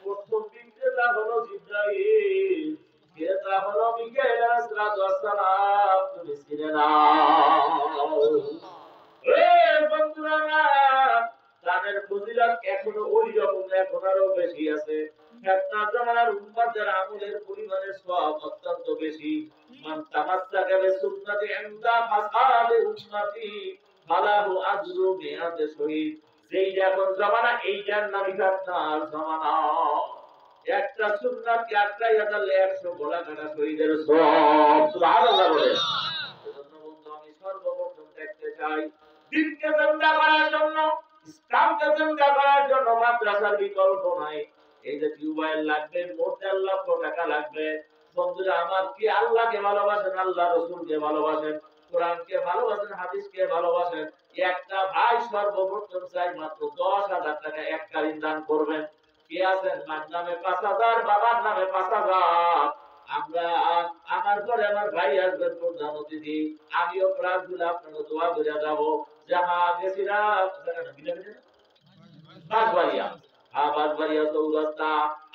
প্রথম বিক্রেতা হলো জিবরাইল, ক্রেতা হলো মিকাইল আলাইহিস সালাম, তুমি চিনে নাও। বন্ধুরা, দানের ফজিলত এখনো ওই রকম, এখন আরো বেশি আছে। ফিতনার জামানার উম্মতের আমলের পরিমাণের সওয়াব অত্যন্ত বেশি। মান তামাসসাকা বিসুন্নতি ইনদা ফাসাদি উম্মতি ফালাহু আজরু মিআতি শহীদ। যেই এখন জামানা, এইটার নামই ফিতনার জামানা। একটা সুন্নাত কে আটকাইয়া দিলে 100 গোলা কাটা শহীদের সওয়াব। সুবহানাল্লাহ বলে। এজন্য বন্ধু আমি সর্বপ্রথম দেখতে চাই দিনকে জিন্দা করার জন্য, ইসলামকে জিন্দা করার জন্য মাদ্রাসার বিকল্প নাই। এই যে টিউবওয়েল লাগবে, মোট 1.5 লক্ষ টাকা লাগবে। বন্ধুরা আমার, কি আল্লাহকে ভালোবাসেন, আল্লাহ রাসূলকে ভালোবাসেন, কোরআনকে ভালোবাসেন, হাদিসকে ভালোবাসেন, একটা ভাই সর্বপ্রথম চাই মাত্র 10,000 টাকা এককালীন দান করবেন। কে আছেন? মার নামে 5,000, বাবার নামে 5,000। আমরা আমার ঘরে আমার ভাই আসবেন প্রধান অতিথি, আমিও প্রার্থনা আপনাকে দোয়া করে যাব। যাহা গেছিলাম বাঁশবাড়িয়া, বাঁশবাড়িয়া চৌরাস্তা।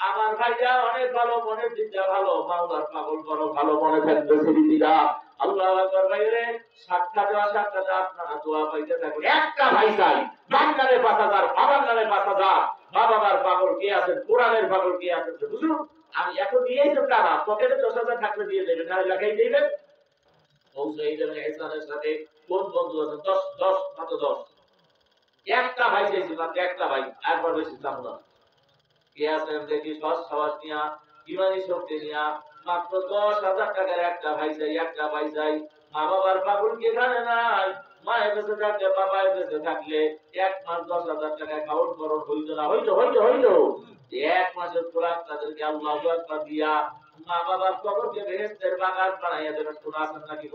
আমার ভাইরা অনেক ভালো, মনের দিকটা ভালো, মাওলার পাগল বড় ভালো মনে থাকবে স্মৃতিরা। আল্লাহ আকবার ভাইরে, সাক্ষাৎ আপনারা দোয়া পাইতে থাকুন। একটা ভাই চাই, বাংলারে 5,000, বাবার নামে 5,000। বাবার পাগল কে আছেন, কোরআনের পাগল কে আছেন বুঝুন। আমি এখন নিয়েই তো টাকা, পকেটে 10,000 থাকলে দিয়ে দেবেন, না লাগাই দিবেন। পৌঁছাই দেবেন এহসানের সাথে। কোন বন্ধু আছেন? 10 মাত্র 10। একটা ভাই চাইছি, মাত্র একটা ভাই, একবার বেশি চাপ না। কে আছেন দেখি সস সবাস নিয়া, ইমানি শক্তি নিয়া, মাত্র 10,000 টাকার একটা ভাই চাই, একটা ভাই চাই। মা বাবার পাগল কি এখানে নাই? মায়ের কাছে থাকলে, বাবার কাছে থাকলে 1 মাস 10,000 টাকায় খাওয়ার খরচ হইতো না? হইতো। 1 মাসের খোরাক তাদেরকে আল্লাহু আকবার দিয়া মা বাবার কবরকে বেহেশতের বাগান বানাইয়া দেবেন। কোন আছেন নাকি?